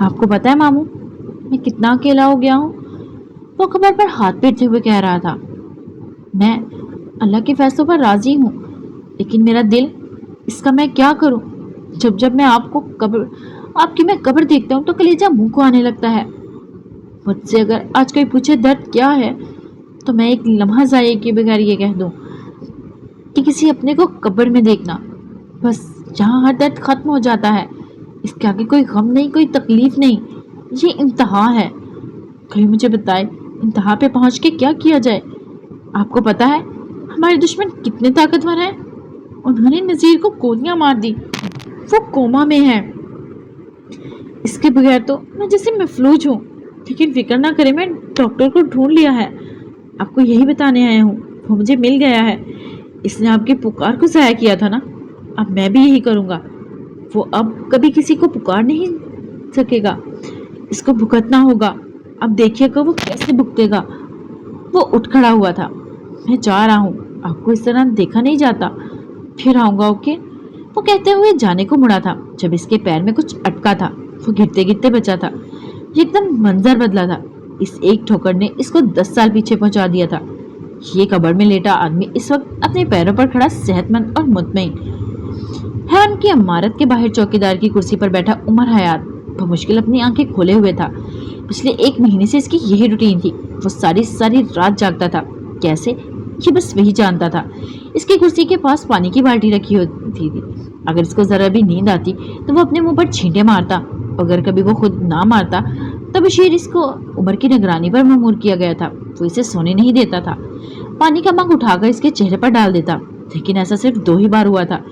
आपको पता है मामू, मैं कितना अकेला हो गया हूँ, वो कब्र पर हाथ फेरते हुए कह रहा था। मैं अल्लाह के फैसलों पर राजी हूँ, लेकिन मेरा दिल, इसका मैं क्या करूँ? जब जब मैं आपकी मैं कब्र देखता हूँ तो कलेजा मुंह को आने लगता है। मुझसे अगर आज कोई पूछे दर्द क्या है, तो मैं एक लम्हा ज़ाये के बगैर ये कह दूँ कि किसी अपने को कब्र में देखना, बस जहाँ हर दर्द ख़त्म हो जाता है। इसके आगे कोई गम नहीं, कोई तकलीफ़ नहीं, ये इंतहा है। कोई मुझे बताए इंतहा पे पहुँच के क्या किया जाए? आपको पता है हमारे दुश्मन कितने ताकतवर हैं? उन्होंने नज़ीर को गोलियां मार दी, वो कोमा में है। इसके बगैर तो मैं जैसे मफलूज हूँ। लेकिन फिक्र ना करें, मैं डॉक्टर को ढूंढ लिया है। आपको यही बताने आया हूँ, वो मुझे मिल गया है। इसने आपकी पुकार को ज़ाया किया था ना, अब मैं भी यही करूँगा। वो अब कभी किसी को पुकार नहीं सकेगा, इसको भुगतना होगा। अब देखिएगा वो कैसे भुगतेगा। वो उठ खड़ा हुआ था। मैं जा रहा हूँ, आपको इस तरह देखा नहीं जाता, फिर आऊँगा, ओके? वो कहते हुए जाने को मुड़ा था जब इसके पैर में कुछ अटका था। वो गिरते गिरते बचा था। एकदम मंजर बदला था। इस एक ठोकर ने इसको 10 साल पीछे पहुंचा दिया था। ये कब्र में लेटा आदमी इस वक्त अपने पैरों पर खड़ा, सेहतमंद और मुतमईन है। उनकी इमारत के बाहर चौकीदार की कुर्सी पर बैठा उमर हयात मुश्किल अपनी आंखें खोले हुए था। पिछले 1 महीने से इसकी यही रूटीन थी। वो सारी सारी रात जागता था। कैसे, ये बस वही जानता था। इसकी कुर्सी के पास पानी की बाल्टी रखी होती थी। अगर इसको जरा भी नींद आती तो वो अपने मुंह पर छींटे मारता। अगर कभी वो खुद ना मारता तब बशीर इसको उमर की निगरानी पर मजबूर किया गया था। वो इसे सोने नहीं देता था। पानी का मग उठाकर इसके चेहरे पर डाल देता, लेकिन ऐसा सिर्फ 2 ही बार हुआ था।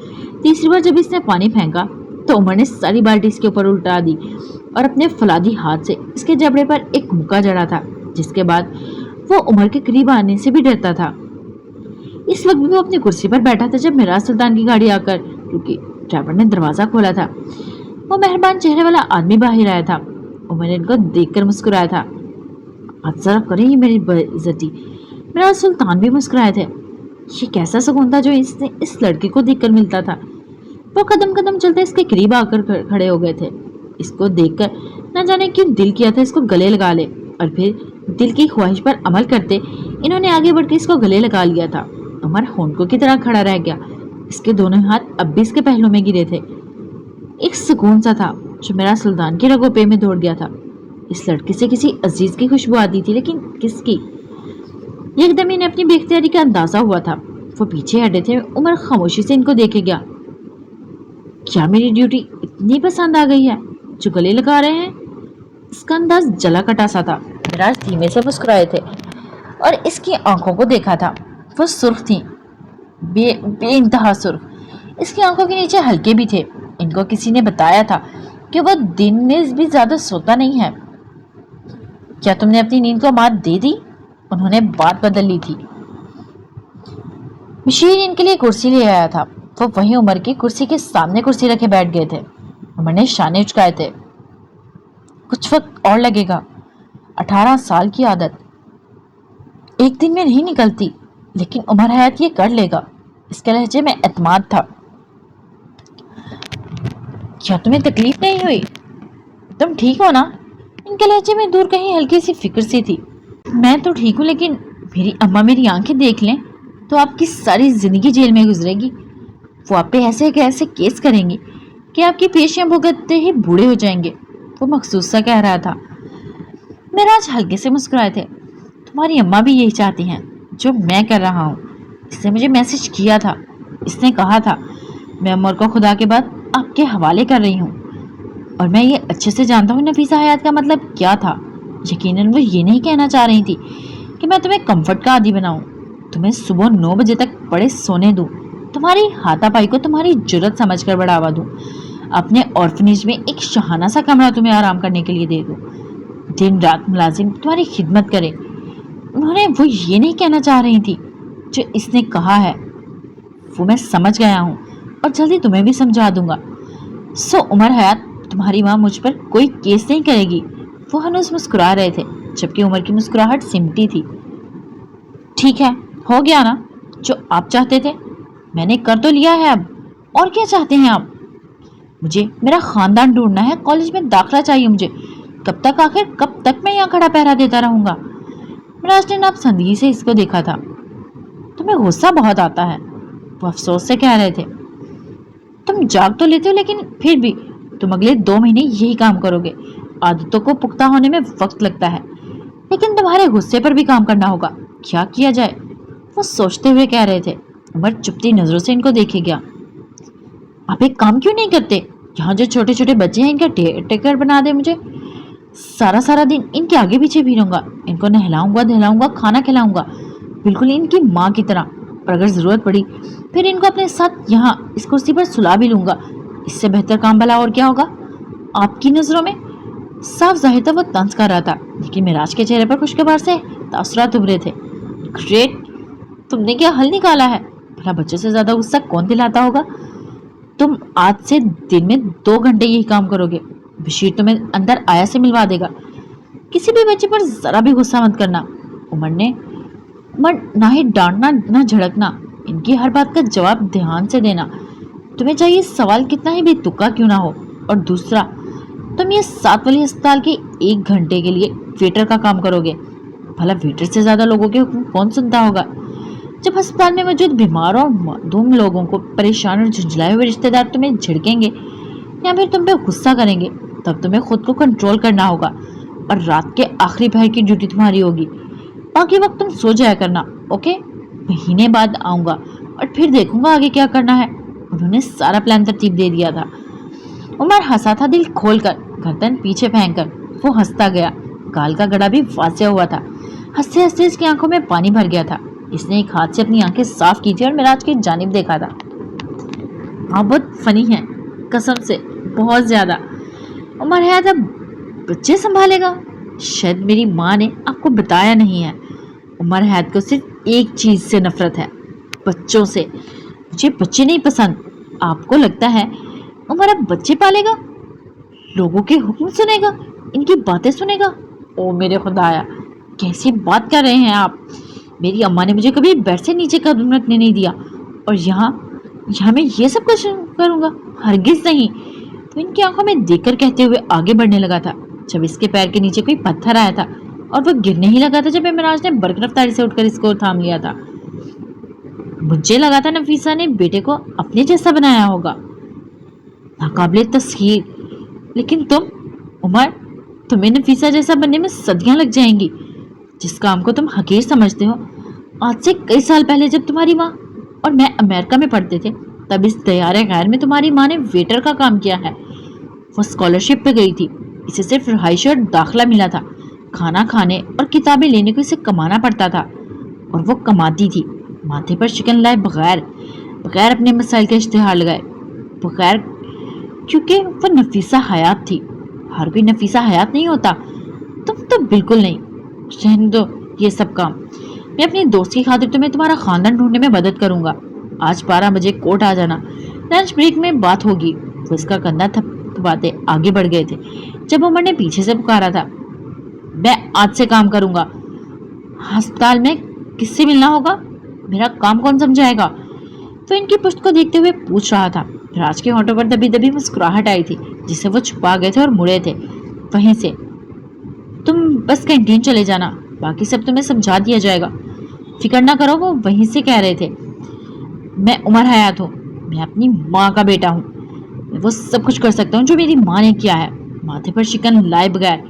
तीसरी बार जब इसने पानी फेंका तो उमर ने सारी बाल्टी इसके ऊपर उल्टा दी और अपने फलादी हाथ से इसके जबड़े पर एक मुक्का जड़ा था, जिसके बाद वो उमर के करीब आने से भी डरता था। इस वक्त भी वो अपनी कुर्सी पर बैठा था जब मिराज सुल्तान की गाड़ी आकर, क्योंकि ड्राइवर ने दरवाजा खोला था, वो मेहरबान चेहरे वाला आदमी बाहर आया था। उमर ने इनको देखकर मुस्कुराया था। आज जरा करेंगी मेरी बेइज्जती। मिराज सुल्तान भी मुस्कुराए थे। ये कैसा सुकून था जो इसने इस लड़के को देखकर मिलता था। वो कदम कदम चलते इसके करीब आकर खड़े हो गए थे। इसको देखकर न जाने क्यों दिल किया था इसको गले लगा ले, और फिर दिल की ख्वाहिश पर अमल करते इन्होंने आगे बढ़कर इसको गले लगा लिया था। उमर होंठों की तरह खड़ा रह गया। इसके दोनों हाथ अब भी इसके पहलू में गिरे थे। एक सुकून सा था जो मेरा सुल्तान के रगों पे में दौड़ गया था। इस लड़के से किसी अजीज की खुशबू आती थी, लेकिन किसकी? एकदम इन्हें अपनी बेख्तियारी का अंदाजा हुआ था। वो पीछे हटे थे। उमर खामोशी से इनको देखे गया। क्या मेरी ड्यूटी इतनी पसंद आ गई है जो गले लगा रहे हैं? इसका अंदाज जला कटा सा था। मिराज धीमे से मुस्कुराए थे और इसकी आंखों को देखा था। वो सुर्ख थी, बेइंतहा सुर्ख। इसकी आंखों के नीचे हल्के भी थे। इनको किसी ने बताया था कि वो दिन में भी ज्यादा सोता नहीं है। क्या तुमने अपनी नींद को मात दे दी? उन्होंने बात बदल ली थी। बशीर इनके लिए कुर्सी ले आया था। वो वहीं उमर की कुर्सी के सामने कुर्सी रखे बैठ गए थे। उमर ने शाने उचकाए थे। कुछ वक्त और लगेगा। 18 साल की आदत एक दिन में नहीं निकलती, लेकिन उमर हयात ये कर लेगा। इसके लहजे में एतमाद था। क्या तुम्हें तकलीफ नहीं हुई? तुम ठीक हो ना? इनके लहजे में दूर कहीं हल्की सी फिक्र सी थी। मैं तो ठीक हूँ, लेकिन मेरी अम्मा मेरी आंखें देख लें तो आपकी सारी जिंदगी जेल में गुजरेगी। वो आप पे ऐसे कैसे केस करेंगी कि आपकी पेशियां भुगतते ही बूढ़े हो जाएंगे। वो मखसूस सा कह रहा था। मिराज हल्के से मुस्कुराए थे। तुम्हारी अम्मा भी यही चाहती हैं जो मैं कर रहा हूँ। इसने मुझे मैसेज किया था। इसने कहा था मैं उमर को खुदा के बाद आपके हवाले कर रही हूँ, और मैं ये अच्छे से जानता हूँ नफीसा हयात का मतलब क्या था। यकीनन वो ये नहीं कहना चाह रही थी कि मैं तुम्हें कंफर्ट का आदी बनाऊं, तुम्हें सुबह 9 बजे तक पड़े सोने दूं, तुम्हारी हाथापाई को तुम्हारी जुर्रत समझकर बढ़ावा दूं, अपने ऑर्फनेज में एक शहाना सा कमरा तुम्हें आराम करने के लिए दे दूं, दिन रात मुलाजिम तुम्हारी खिदमत करे। उन्होंने वो ये नहीं कहना चाह रही थी जो इसने कहा है। वो मैं समझ गया हूँ और जल्दी तुम्हें भी समझा दूंगा। सो उमर हयात, तुम्हारी माँ मुझ पर कोई केस नहीं करेगी। वो हनूस मुस्कुरा रहे थे, जबकि उमर की मुस्कुराहट सिमटी थी। ठीक है, हो गया ना जो आप चाहते थे? मैंने कर तो लिया है, अब और क्या चाहते हैं आप? मुझे मेरा खानदान ढूंढना है, कॉलेज में दाखिला चाहिए मुझे। कब तक, आखिर कब तक मैं यहाँ खड़ा पहरा देता रहूंगा? मिराज ने नापसंदगी से इसको देखा था। तुम्हें गुस्सा बहुत आता है, वो अफसोस से कह रहे थे। तुम जाग तो लेते हो, लेकिन फिर भी तुम अगले 2 महीने यही काम करोगे। आदतों को पुख्ता होने में वक्त लगता है, लेकिन तुम्हारे गुस्से पर भी काम करना होगा। क्या किया जाए? वो सोचते हुए कह रहे थे। उमर चुपती नजरों से इनको देखे गया। आप एक काम क्यों नहीं करते? यहाँ जो छोटे छोटे बच्चे हैं इनका टेकर बना दे मुझे। सारा सारा दिन इनके आगे पीछे फिरूंगा, इनको नहलाऊंगा धहलाऊंगा, खाना खिलाऊंगा, बिल्कुल इनकी माँ की तरह। और अगर जरूरत पड़ी फिर इनको अपने साथ यहाँ इस कुर्सी पर सुला भी लूंगा। इससे बेहतर काम भला और क्या होगा आपकी नजरों में? साफ जाहिर था वो तंज कर रहा था, लेकिन मिराज के चेहरे पर खुशगवार से तासुरात उभरे थे। ग्रेट, तुमने क्या हल निकाला है? भला बच्चों से ज्यादा गुस्सा कौन दिलाता होगा? तुम आज से दिन में 2 घंटे यही काम करोगे। बशीर तुम्हें अंदर आया से मिलवा देगा। किसी भी बच्चे पर जरा भी गुस्सा मत करना। उमर ना ही डांटना ना झड़कना, इनकी हर बात का जवाब ध्यान से देना। तुम्हें चाहिए सवाल कितना ही बेतुका क्यों ना हो। और दूसरा, तुम ये 7 वाली अस्पताल के 1 घंटे के लिए वेटर का काम करोगे। भला वेटर से ज्यादा लोगों के हुक्म कौन सुनता होगा? जब अस्पताल में मौजूद बीमार और मासूम लोगों को परेशान और झुंझलाए हुए रिश्तेदार तुम्हें झिड़केंगे या फिर तुम पे गुस्सा करेंगे, तब तुम्हें खुद को कंट्रोल करना होगा और रात के आखिरी पहर की ड्यूटी तुम्हारी होगी। बाकी वक्त तुम सो जाया करना, ओके? महीने बाद आऊंगा और फिर देखूंगा आगे क्या करना है। उन्होंने सारा प्लान तरतीब दे दिया था। उमर हंसा था दिल खोलकर, गर्दन पीछे फेंक कर। वो हंसता गया, गाल का गड़ा भी वासिया हुआ था। हंसते हंसते इसकी आंखों में पानी भर गया था। इसने एक हाथ से अपनी आंखें साफ की थी और मिराज की जानिब देखा था। आप बहुत फनी हैं, कसम से बहुत ज्यादा। उमर हयात अब बच्चे संभालेगा? शायद मेरी माँ ने आपको बताया नहीं है। उमर हयात को सिर्फ एक चीज से नफरत है, बच्चों से। मुझे बच्चे नहीं पसंद। आपको लगता है उमर अब बच्चे पालेगा, लोगों के हुक्म सुनेगा, इनकी बातें सुनेगा? ओ मेरे खुदाया, कैसी बात कर रहे हैं आप? मेरी अम्मा ने मुझे कभी बेड से नीचे कदम रखने नहीं दिया, और यहाँ मैं ये सब कुछ करूँगा? हरगिज नहीं। तो इनकी आंखों में देखकर कहते हुए आगे बढ़ने लगा था, जब इसके पैर के नीचे कोई पत्थर आया था और वो गिरने ही लगा था जब इमराज ने बरक रफ्तारी से उठकर इसको थाम लिया था। मुझे लगा था नफीसा ने बेटे को अपने जैसा बनाया होगा, नाकाबिले तस्खीर। लेकिन तुम उमर, तुम्हें नफीसा जैसा बनने में सदियां लग जाएंगी। जिस काम को तुम हकीर समझते हो, आज से कई साल पहले जब तुम्हारी माँ और मैं अमेरिका में पढ़ते थे, तब इस दयारे गैर में तुम्हारी माँ ने वेटर का काम किया है। वो स्कॉलरशिप पे गई थी, इसे सिर्फ रिहाइश और दाखिला मिला था। खाना खाने और किताबें लेने को इसे कमाना पड़ता था, और वो कमाती थी माथे पर शिकन लाए बगैर बगैर अपने मसाइल का इश्तिहार लगाए बगैर, क्योंकि वो नफीसा हयात थी। हर कोई नफीसा हयात नहीं होता। तुम तो बिल्कुल नहीं। रहने दो ये सब काम। मैं अपनी दोस्त की खातिर तुम्हें तुम्हारा खानदान ढूंढने में मदद करूंगा। आज 12 बजे कोर्ट आ जाना, लंच ब्रेक में बात होगी। वो इसका कंधा थपथपाते आगे बढ़ गए थे जब उमर ने पीछे से पुकारा था, मैं आज से काम करूंगा। अस्पताल में किससे मिलना होगा? मेरा काम कौन समझाएगा? तो इनकी पुश्त को देखते हुए पूछ रहा था। राज के होंठों पर दबी दबी मुस्कुराहट आई थी, जिसे वो छुपा गए थे और मुड़े थे वहीं से। तुम बस कैंटीन चले जाना, बाकी सब तुम्हें समझा दिया जाएगा, फिक्र ना करो। वो वहीं से कह रहे थे, मैं उमर हयात हूँ, मैं अपनी माँ का बेटा हूँ, मैं वो सब कुछ कर सकता हूँ जो मेरी माँ ने किया है। माथे पर शिकन लाए बगैर,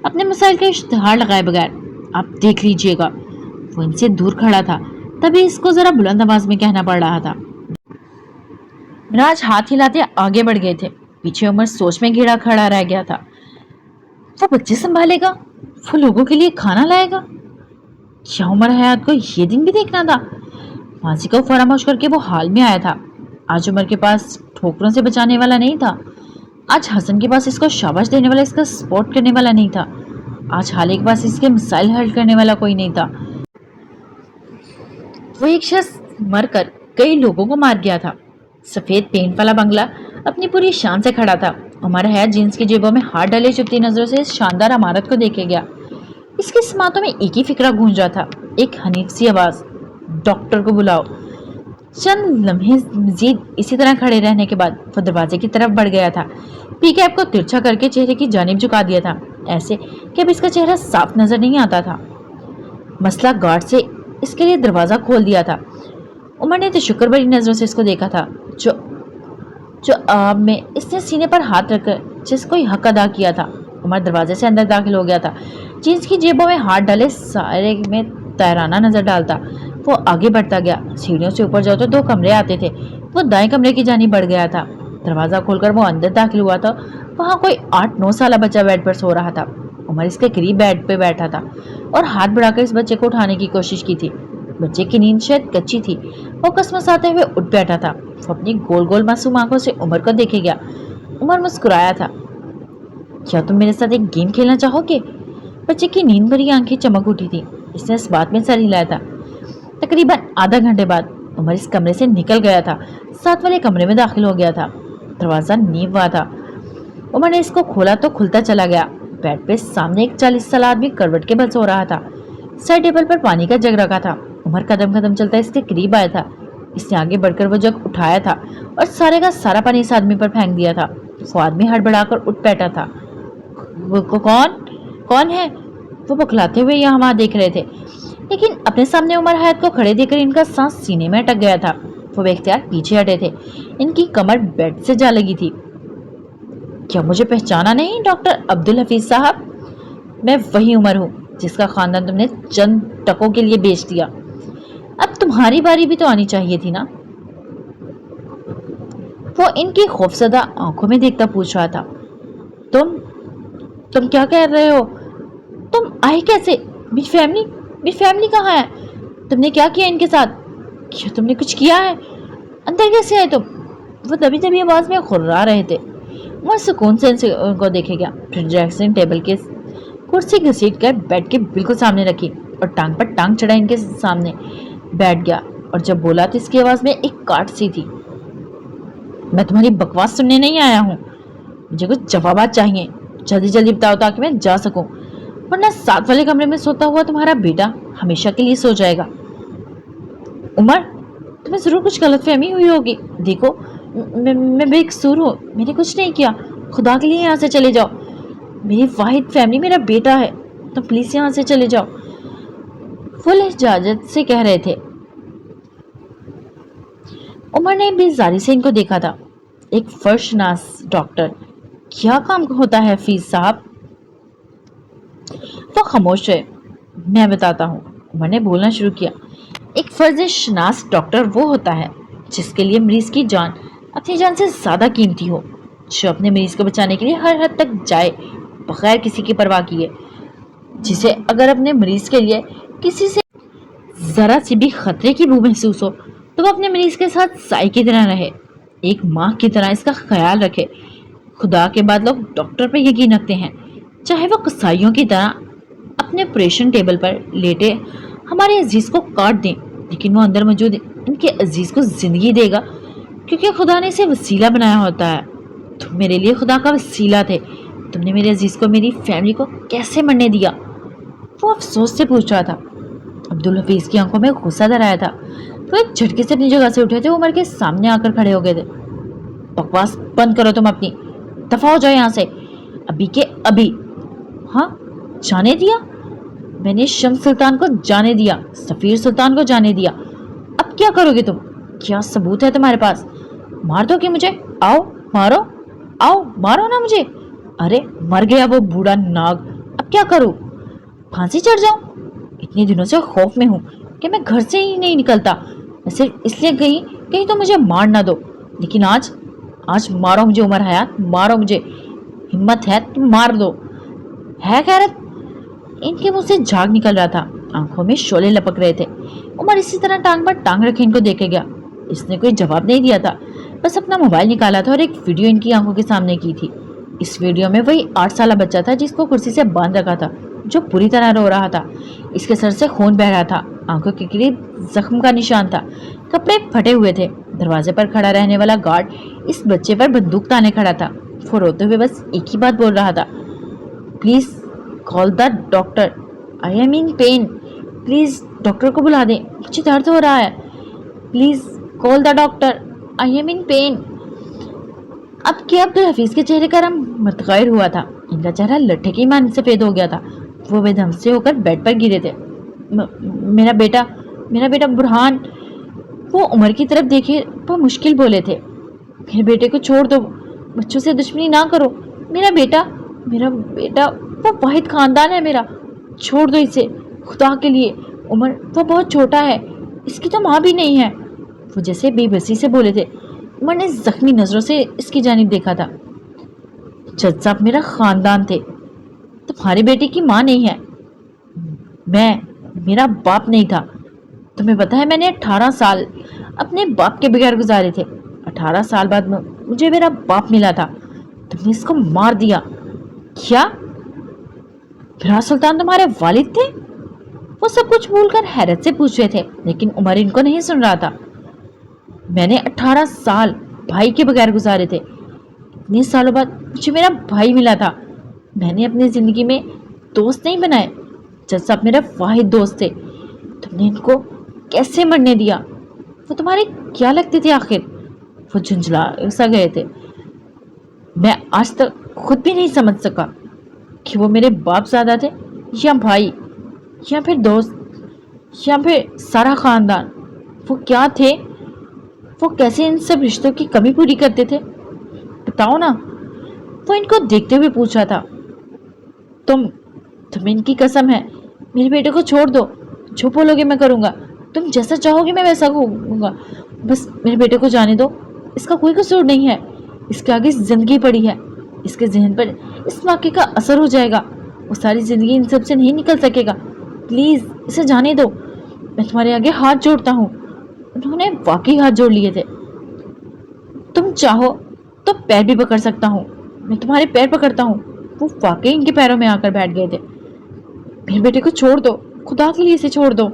अपने मसाइल का इश्तिहार लगाए बगैर, आप देख लीजिएगा। वो इनसे दूर खड़ा था, तभी इसको जरा बुलंद आवाज में कहना पड़ रहा था। राज हाथ हिलाते आगे बढ़ गए थे। पीछे उमर सोच में घिरा खड़ा रह गया था। वो बच्चे संभालेगा, वो लोगों के लिए खाना लाएगा। क्या उमर हयात को ये दिन भी देखना था? माजी को फरामोश करके वो हाल में आया था। आज उमर के पास ठोकरों से बचाने वाला नहीं था। आज हसन के पास इसको शाबाश देने वाला, इसका सपोर्ट करने वाला नहीं था। आज हाले के पास इसके मिसाइल हल करने वाला कोई नहीं था। वो एक शख्स मरकर कई लोगों को मार गया था। सफेद पेंट वाला बंगला अपनी पूरी शान से खड़ा था। उमर हयात जींस की जेबों में हाथ डाले चुपती नजरों से इस शानदार इमारत को देखे गया। इसकी समातों में एक ही फिक्रा गूंज रहा था, एक हनीफ सी आवाज, डॉक्टर को बुलाओ। चंद लम्हे मजीद इसी तरह खड़े रहने के बाद वो दरवाजे की तरफ बढ़ गया था। पीकैप को तिरछा करके चेहरे की जानिब झुका दिया था, ऐसे कि अब इसका चेहरा साफ नजर नहीं आता था। मसला गार्ड से इसके लिए दरवाजा खोल दिया था। उमर ने तो शुक्र भरी नजरों से इसको देखा था, जो आब में इसने सीने पर हाथ रखकर जिसको हक अदा किया था। उमर दरवाजे से अंदर दाखिल हो गया था, जींस की जेबों में हाथ डाले सारे में तैराना नजर डालता। वो आगे बढ़ता गया। सीढ़ियों से ऊपर जाओ तो 2 कमरे आते थे। वो दाएं कमरे की जानिब बढ़ गया था। दरवाजा खोलकर वो अंदर दाखिल हुआ था। वहाँ कोई 8-9 साल बच्चा बेड पर सो रहा था। उमर इसके करीब बेड पे बैठा था और हाथ बढ़ाकर इस बच्चे को उठाने की कोशिश की थी। बच्चे की नींद शायद कच्ची थी। वो कसमसाते हुए उठ बैठा था। वो अपनी गोल गोल मासूम आंखों से उमर को देखे गया। उमर मुस्कुराया था। क्या तुम मेरे साथ एक गेम खेलना चाहोगे? बच्चे की नींद भरी आंखें चमक उठी थी। इसने इस बात में सर हिलाया था। तकरीबन आधा घंटे बाद उमर इस कमरे से निकल गया था, साथ वाले कमरे में दाखिल हो गया था। दरवाजा नींव हुआ था। उमर ने इसको खोला तो खुलता चला गया। बेड पे सामने एक 40 साल आदमी करवट के बल सो रहा था। साइड टेबल पर पानी का जग रखा था। उमर कदम कदम चलता इसके करीब आया था। इसने आगे बढ़कर वो जग उठाया था और सारे का सारा पानी इस आदमी पर फेंक दिया था। वो आदमी हड़बड़ाकर उठ बैठा था। वो कौन है? वो बौखलाते हुए यहाँ वहां देख रहे थे, लेकिन अपने सामने उमर हयात को खड़े देखकर इनका सांस सीने में अटक गया था। वो बेख्तियार पीछे हटे थे। इनकी कमर बेड से जा लगी थी। क्या मुझे पहचाना नहीं, डॉक्टर अब्दुल हफीज साहब? मैं वही उमर हूँ जिसका खानदान तुमने चंद टकों के लिए बेच दिया। अब तुम्हारी बारी भी तो आनी चाहिए थी ना। वो इनकी खौफजदा आंखों में देखता पूछ रहा था। तुम क्या कह रहे हो? तुम आए कैसे? मेरी फैमिली कहाँ है? तुमने क्या किया इनके साथ? क्या तुमने कुछ किया है? अंदर कैसे आए तुम? वो दबी दबी आवाज में खुर्रा रहे थे। वह सुकून से उनको देखे गया। फिर ड्रेसिंग टेबल के कुर्सी घसीट कर बेड के बिल्कुल सामने रखी और टांग पर टांग चढ़ा इनके सामने बैठ गया। और जब बोला तो इसकी आवाज में एक काट सी थी। मैं तुम्हारी बकवास सुनने नहीं आया हूँ। मुझे कुछ जवाब चाहिए। जल्दी जल्दी बताओ ताकि मैं जा सकूं, वरना साथ वाले कमरे में सोता हुआ तुम्हारा बेटा हमेशा के लिए सो जाएगा। उमर, तुम्हें जरूर कुछ गलतफहमी हुई होगी। देखो, मैं बेकसूर हूँ। मैंने कुछ नहीं किया। खुदा के लिए यहाँ से चले जाओ। मेरी वाहिद फैमिली मेरा बेटा है, तो प्लीज यहाँ से चले जाओ। फुल इजाजत से कह रहे थे। उमर ने बेजारी से इनको देखा था। एक फर्शनास डॉक्टर, क्या काम होता है हफीज साहब? वो खामोश है। मैं बताता हूँ, उमर ने बोलना शुरू किया। एक फर्जशनास डॉक्टर वो होता है जिसके लिए मरीज की जान अपनी जान से ज्यादा कीमती हो, जो अपने मरीज को बचाने के लिए हर हद तक जाए बगैर किसी की परवाह किए, जिसे अगर अपने मरीज के लिए किसी से जरा सी भी खतरे की बू महसूस हो तो वो अपने मरीज के साथ साई की तरह रहे, एक माँ की तरह इसका ख्याल रखे। खुदा के बाद लोग डॉक्टर पर यकीन रखते हैं, चाहे वो कसाईयों की तरह अपने ऑपरेशन टेबल पर लेटे हमारे अजीज को काट दें, लेकिन वो अंदर मौजूद इनके अजीज को जिंदगी देगा, क्योंकि खुदा ने इसे वसीला बनाया होता है। तुम मेरे लिए खुदा का वसीला थे। तुमने मेरे अजीज को, मेरी फैमिली को कैसे मरने दिया? वो अफसोस से पूछ रहा था। अब्दुल हफीज की आंखों में गुस्सा धर आया था। तो एक झटके से अपनी जगह से उठे थे, उमर के सामने आकर खड़े हो गए थे। बकवास बंद करो तुम अपनी, दफा हो जाओ यहाँ से अभी के अभी। हाँ, जाने दिया? मैंने शम्स सुल्तान को जाने दिया, सफीर सुल्तान को जाने दिया। अब क्या करोगे तुम? क्या सबूत है तुम्हारे पास? मार दो कि मुझे? आओ मारो, आओ मारो ना मुझे। अरे मर गया वो बूढ़ा नाग, अब क्या करूं? फांसी चढ़ जाऊं? इतने दिनों से खौफ में हूं कि मैं घर से ही नहीं निकलता। मैं सिर्फ इसलिए कहीं तो मुझे मार ना दो, लेकिन आज मारो मुझे उमर हयात, मारो मुझे। हिम्मत है तो मार दो। है खैरत? इनके मुंह से झाग निकल रहा था, आंखों में शोले लपक रहे थे। उमर इसी तरह टांग पर टांग रखे इनको देखे गया। इसने कोई जवाब नहीं दिया था, बस अपना मोबाइल निकाला था और एक वीडियो इनकी आंखों के सामने की थी। इस वीडियो में वही 8 साल बच्चा था जिसको कुर्सी से बांध रखा था, जो पूरी तरह रो रहा था। इसके सर से खून बह रहा था, आंखों के करीब जख्म का निशान था, कपड़े फटे हुए थे। दरवाजे पर खड़ा रहने वाला गार्ड इस बच्चे पर बंदूक ताने खड़ा था। वो रोते हुए बस एक ही बात बोल रहा था, please call the doctor, I am in pen. Please doctor को बुला दें, मुझे दर्द हो रहा है। Please call the doctor, I am in pen. अब क्या अब्दुल हफीज के चेहरे का रंग मुतगैर हुआ था। इनका चेहरा लट्ठे की मांद सफेद हो गया था। वो बेदम से होकर बेड पर गिरे थे। मेरा बेटा बुरहान। वो उमर की तरफ देखे वो मुश्किल बोले थे, मेरे बेटे को छोड़ दो, बच्चों से दुश्मनी ना करो। मेरा बेटा वो वाहिद खानदान है मेरा, छोड़ दो इसे खुदा के लिए। उमर वो बहुत छोटा है, इसकी तो माँ भी नहीं है। वो जैसे बेबसी से बोले थे। उमर ने जख्मी नजरों से इसकी जानिब देखा था। जज साहब मेरा खानदान थे, तुम्हारे बेटे की माँ नहीं है। मेरा बाप नहीं था। तुम्हें पता है मैंने 18 साल अपने बाप के बगैर गुजारे थे। 18 साल बाद मुझे मेरा बाप मिला था। तुमने इसको मार दिया। کیا فراز سلطان تمہارے والد تھے؟ وہ سب کچھ بھول کر حیرت سے پوچھ رہے تھے، لیکن عمر ان کو نہیں سن رہا تھا۔ میں نے 18 سال بھائی کے بغیر گزارے تھے۔ اتنے سالوں بعد مجھے میرا بھائی ملا تھا۔ میں نے اپنی زندگی میں دوست نہیں بنائے، جیسا میرا واحد دوست تھے۔ تم نے ان کو کیسے مرنے دیا؟ وہ تمہارے کیا لگتے تھے آخر؟ وہ جھنجھلا سا گئے تھے۔ میں آج تک خود بھی نہیں سمجھ سکا کہ وہ میرے باپ زیادہ تھے یا بھائی یا پھر دوست یا پھر سارا خاندان۔ وہ کیا تھے؟ وہ کیسے ان سب رشتوں کی کمی پوری کرتے تھے؟ بتاؤ نا۔ وہ ان کو دیکھتے ہوئے پوچھا تھا۔ تم ان کی قسم ہے، میرے بیٹے کو چھوڑ دو۔ جو بولو گے میں کروں گا، تم جیسا چاہو گے میں ویسا کروں گا۔ بس میرے بیٹے کو جانے دو، اس کا کوئی قصور نہیں ہے۔ اس کے آگے زندگی پڑی ہے، اس کے ذہن پر اس واقعے کا اثر ہو جائے گا۔ وہ ساری زندگی ان سب سے نہیں نکل سکے گا۔ پلیز اسے جانے دو، میں تمہارے آگے ہاتھ جوڑتا ہوں۔ انہوں نے واقعی ہاتھ جوڑ لیے تھے۔ تم چاہو تو پیر بھی پکڑ سکتا ہوں، میں تمہارے پیر پکڑتا ہوں۔ وہ واقعی ان کے پیروں میں آ کر بیٹھ گئے تھے۔ میرے بیٹے کو چھوڑ دو، خدا کے لیے اسے چھوڑ دو،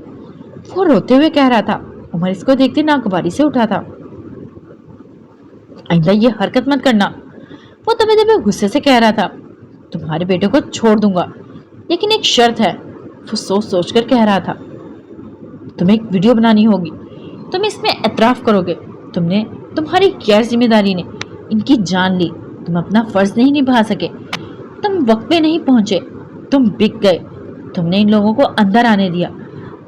وہ روتے ہوئے کہہ رہا تھا۔ عمر اس کو دیکھتے ناگواری سے اٹھا تھا۔ آئندہ یہ حرکت مت کرنا، وہ دبے دبے غصے سے کہہ رہا تھا۔ تمہارے بیٹے کو چھوڑ دوں گا، لیکن ایک شرط ہے، وہ سوچ سوچ کر کہہ رہا تھا۔ تمہیں ایک ویڈیو بنانی ہوگی، تم اس میں اعتراف کرو گے تمہاری غیر ذمہ داری نے ان کی جان لی، تم اپنا فرض نہیں نبھا سکے، تم وقت پہ نہیں پہنچے، تم بک گئے۔ تم نے ان لوگوں کو اندر آنے دیا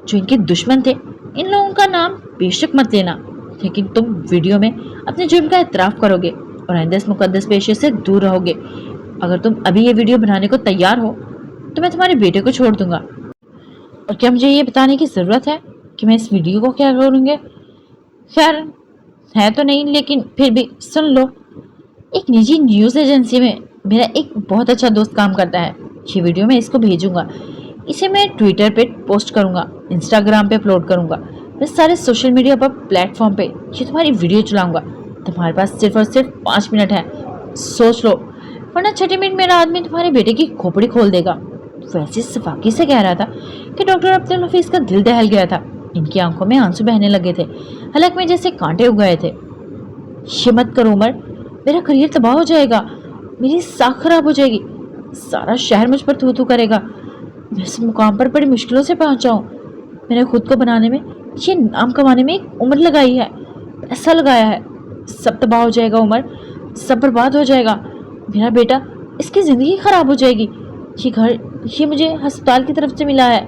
جو ان کے دشمن تھے۔ ان لوگوں کا نام بے شک مت لینا، لیکن تم ویڈیو میں اپنے جرم کا اعتراف کرو گے اور آئندہ اس مقدس پیشے سے دور رہو گے۔ اگر تم ابھی یہ ویڈیو بنانے کو تیار ہو تو میں تمہارے بیٹے کو چھوڑ دوں گا۔ اور کیا مجھے یہ بتانے کی ضرورت ہے کہ میں اس ویڈیو کو کیا کروں گے؟ خیر ہے تو نہیں، لیکن پھر بھی سن لو۔ ایک نجی نیوز ایجنسی میں میرا ایک بہت اچھا دوست کام کرتا ہے۔ یہ ویڈیو میں اس کو بھیجوں گا، اسے میں ٹویٹر پہ پوسٹ کروں گا، انسٹاگرام پہ اپلوڈ کروں گا، میں سارے سوشل میڈیا پر پلیٹ فارم پہ یہ تمہاری ویڈیو چلاؤں گا۔ تمہارے پاس صرف اور صرف 5 منٹ ہے، سوچ لو، ورنہ 6 منٹ میرا آدمی تمہارے بیٹے کی کھوپڑی کھول دے گا۔ ویسے صفاقی سے کہہ رہا تھا کہ ڈاکٹر عبدالحفیظ کا دل دہل گیا تھا۔ ان کی آنکھوں میں آنسو بہنے لگے تھے، حلق میں جیسے کانٹے اگ گئے تھے۔ یہ مت کرو عمر، میرا کریئر تباہ ہو جائے گا، میری ساکھ خراب ہو جائے گی، سارا شہر مجھ پر تھو تھو کرے گا۔ میں اس مقام پر بڑی مشکلوں سے پہنچا ہوں۔ میں نے خود کو بنانے میں، یہ نام کمانے میں ایک عمر لگائی ہے، پیسہ لگایا ہے۔ سب تباہ ہو جائے گا عمر، سب برباد ہو جائے گا۔ میرا بیٹا، اس کی زندگی خراب ہو جائے گی۔ یہ گھر، یہ مجھے ہسپتال کی طرف سے ملا ہے،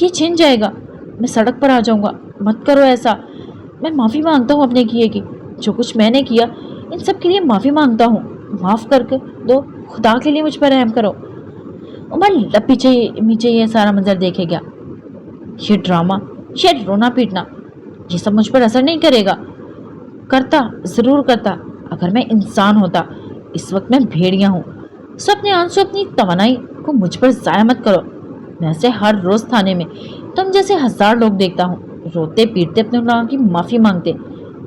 یہ چھن جائے گا، میں سڑک پر آ جاؤں گا۔ مت کرو ایسا، میں معافی مانگتا ہوں اپنے کیے کی، جو کچھ میں نے کیا ان سب کے لیے معافی مانگتا ہوں۔ معاف کر کے دو، خدا کے لیے مجھ پر رحم کرو۔ عمر لب پیچھے یہ سارا منظر دیکھے گیا۔ یہ ڈرامہ، یہ رونا پیٹنا، یہ سب مجھ پر اثر نہیں کرے گا۔ کرتا، ضرور کرتا، اگر میں انسان ہوتا۔ اس وقت میں بھیڑیا ہوں۔ سو اپنے آنسو، اپنی توانائی کو مجھ پر ضائع مت کرو۔ میں ایسے ہر روز تھانے میں تم جیسے 1000 لوگ دیکھتا ہوں، روتے پیٹتے اپنے گناہوں کی معافی مانگتے،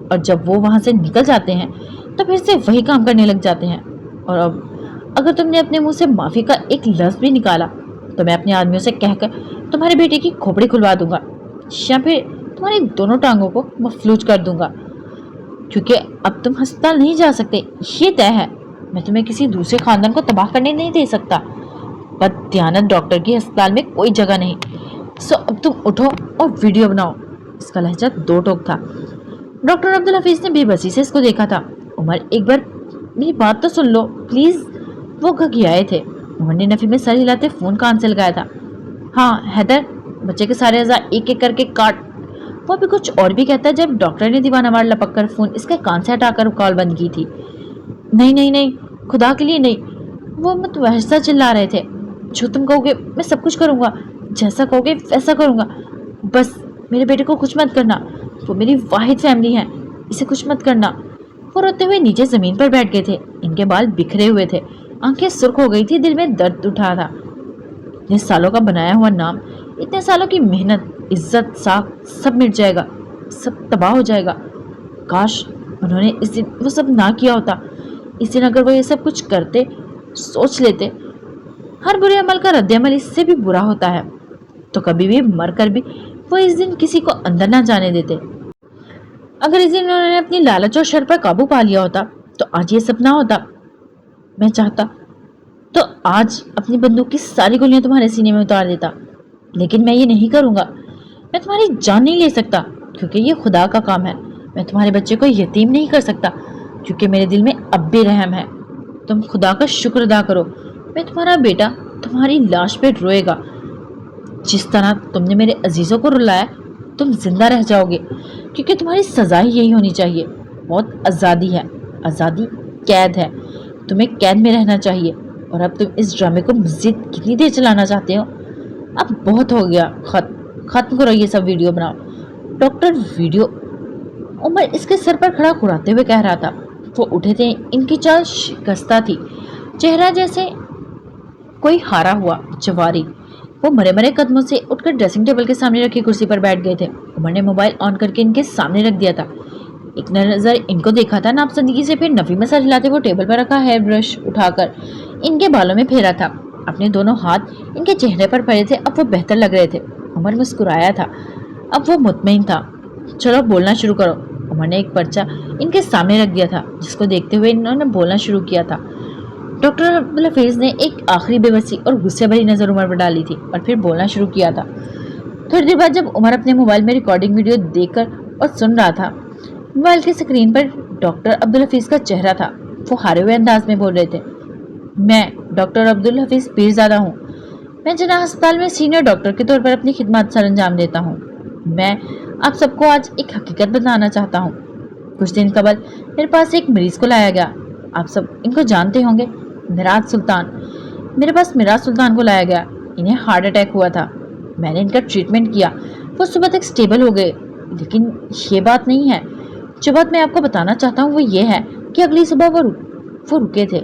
اور جب وہ وہاں سے نکل جاتے ہیں تو پھر سے وہی کام کرنے لگ جاتے ہیں۔ اور اب اگر تم نے اپنے منہ سے معافی کا ایک لفظ بھی نکالا تو میں اپنے آدمیوں سے کہہ کر تمہارے بیٹے کی کھوپڑی کھلوا دوں گا، یا پھر تمہاری دونوں ٹانگوں کو مفلوج کر دوں گا، کیونکہ اب تم ہسپتال نہیں جا سکتے، یہ طے ہے۔ میں تمہیں کسی دوسرے خاندان کو تباہ کرنے نہیں دے سکتا۔ بد دیانت ڈاکٹر کی ہسپتال میں کوئی جگہ نہیں۔ سو اب تم اٹھو اور ویڈیو بناؤ۔ اس کا لہجہ 2 ٹوک تھا۔ ڈاکٹر عبدالحفیظ نے بے بسی سے اس کو دیکھا تھا۔ عمر، ایک بار میری بات تو سن لو پلیز۔ وہ گھگھیائے تھے۔ عمر نے نفی میں سر ہلاتے فون کان سے لگایا تھا۔ ہاں حیدر، بچے کے سارے اعضاء ایک ایک کر کے کاٹ۔ وہ بھی کچھ اور بھی کہتا جب ڈاکٹر نے دیوانہ وار لپک کر فون اس کے کان سے ہٹا کر کال بند کی تھی۔ نہیں نہیں نہیں، خدا کے لیے نہیں، وہ متوحشہ چلا رہے تھے۔ جو تم کہو گے میں سب کچھ کروں گا، جیسا کہو گے ویسا کروں گا، بس میرے بیٹے کو کچھ مت کرنا، وہ میری واحد فیملی ہے، اسے کچھ مت کرنا۔ وہ روتے ہوئے نیچے زمین پر بیٹھ گئے تھے۔ ان کے بال بکھرے ہوئے تھے، آنکھیں سرخ ہو گئی تھی، دل میں درد اٹھا تھا۔ اتنے سالوں کا بنایا ہوا نام، اتنے سالوں کی محنت، عزت، ساکھ، سب مٹ جائے گا، سب تباہ ہو جائے گا۔ کاش انہوں نے اس دن وہ سب نہ کیا ہوتا۔ اس دن اگر وہ یہ سب کچھ کرتے، سوچ لیتے हर बुरे अमल का रद्द-ए-अमल इससे भी बुरा होता है। तो कभी भी मर कर भी वो इस दिन किसी को अंदर ना जाने देते। अगर इस दिन उन्होंने अपनी लालच और शर पर काबू पा लिया होता तो आज ये सब ना होता। मैं चाहता तो आज अपनी बंदूक की सारी गोलियां तुम्हारे सीने में उतार देता, लेकिन मैं ये नहीं करूंगा। मैं तुम्हारी जान नहीं ले सकता क्योंकि ये खुदा का काम है। मैं तुम्हारे बच्चे को यतीम नहीं कर सकता क्योंकि मेरे दिल में अब भी रहम है। तुम खुदा का शुक्र अदा करो। मैं तुम्हारा बेटा तुम्हारी लाश पे रोएगा। जिस तरह तुमने मेरे अजीजों को रुलाया, तुम जिंदा रह जाओगे क्योंकि तुम्हारी सजा ही यही होनी चाहिए। बहुत आज़ादी है, आज़ादी कैद है। तुम्हें कैद में रहना चाहिए। और अब तुम इस ड्रामे को मज़ीद कितनी देर चलाना चाहते हो? अब बहुत हो गया, खत्म करो ये सब, वीडियो बनाओ। डॉक्टर वीडियो उमर इसके सर पर खड़ा कुड़ाते हुए कह रहा था। वो उठे थे, इनकी चाल शिकस्ता थी, चेहरा जैसे कोई हारा हुआ जवारी। वो मरे मरे कदमों से उठकर ड्रेसिंग टेबल के सामने रखी कुर्सी पर बैठ गए थे। उमर ने मोबाइल ऑन करके इनके सामने रख दिया था। एक नजर इनको देखा था नापसंदगी से, फिर नफी में सर हिलाते वो टेबल पर रखा हेयर ब्रश उठाकर इनके बालों में फेरा था। अपने दोनों हाथ इनके चेहरे पर पड़े थे। अब वो बेहतर लग रहे थे। उमर मुस्कुराया था, अब वो मुतमईन था। चलो बोलना शुरू करो। उमर ने एक पर्चा इनके सामने रख दिया था जिसको देखते हुए इन्होंने बोलना शुरू किया था। डॉक्टर अब्दुल हफीज ने एक आखिरी बेबसी और गुस्से भरी नज़र उमर पर डाली थी और फिर बोलना शुरू किया था। थोड़ी देर बाद जब उमर अपने मोबाइल में रिकॉर्डिंग वीडियो देखकर और सुन रहा था, मोबाइल की स्क्रीन पर डॉक्टर अब्दुल हफीज का चेहरा था। वो हारे हुए अंदाज में बोल रहे थे, मैं डॉक्टर अब्दुल हफीज पीरजादा हूँ। मैं जिना अस्पताल में सीनियर डॉक्टर के तौर पर अपनी खिदमत सर अंजाम देता हूँ। मैं आप सबको आज एक हकीकत बताना चाहता हूँ। कुछ दिन कबल मेरे पास एक मरीज को लाया गया। आप सब इनको जानते होंगे, मिराज सुल्तान। मेरे पास मिराज सुल्तान को लाया गया। इन्हें हार्ट अटैक हुआ था। मैंने इनका ट्रीटमेंट किया। वो सुबह तक स्टेबल हो गए। लेकिन ये बात नहीं है। जो बात मैं आपको बताना चाहता हूँ वो ये है कि अगली सुबह वो रुके थे।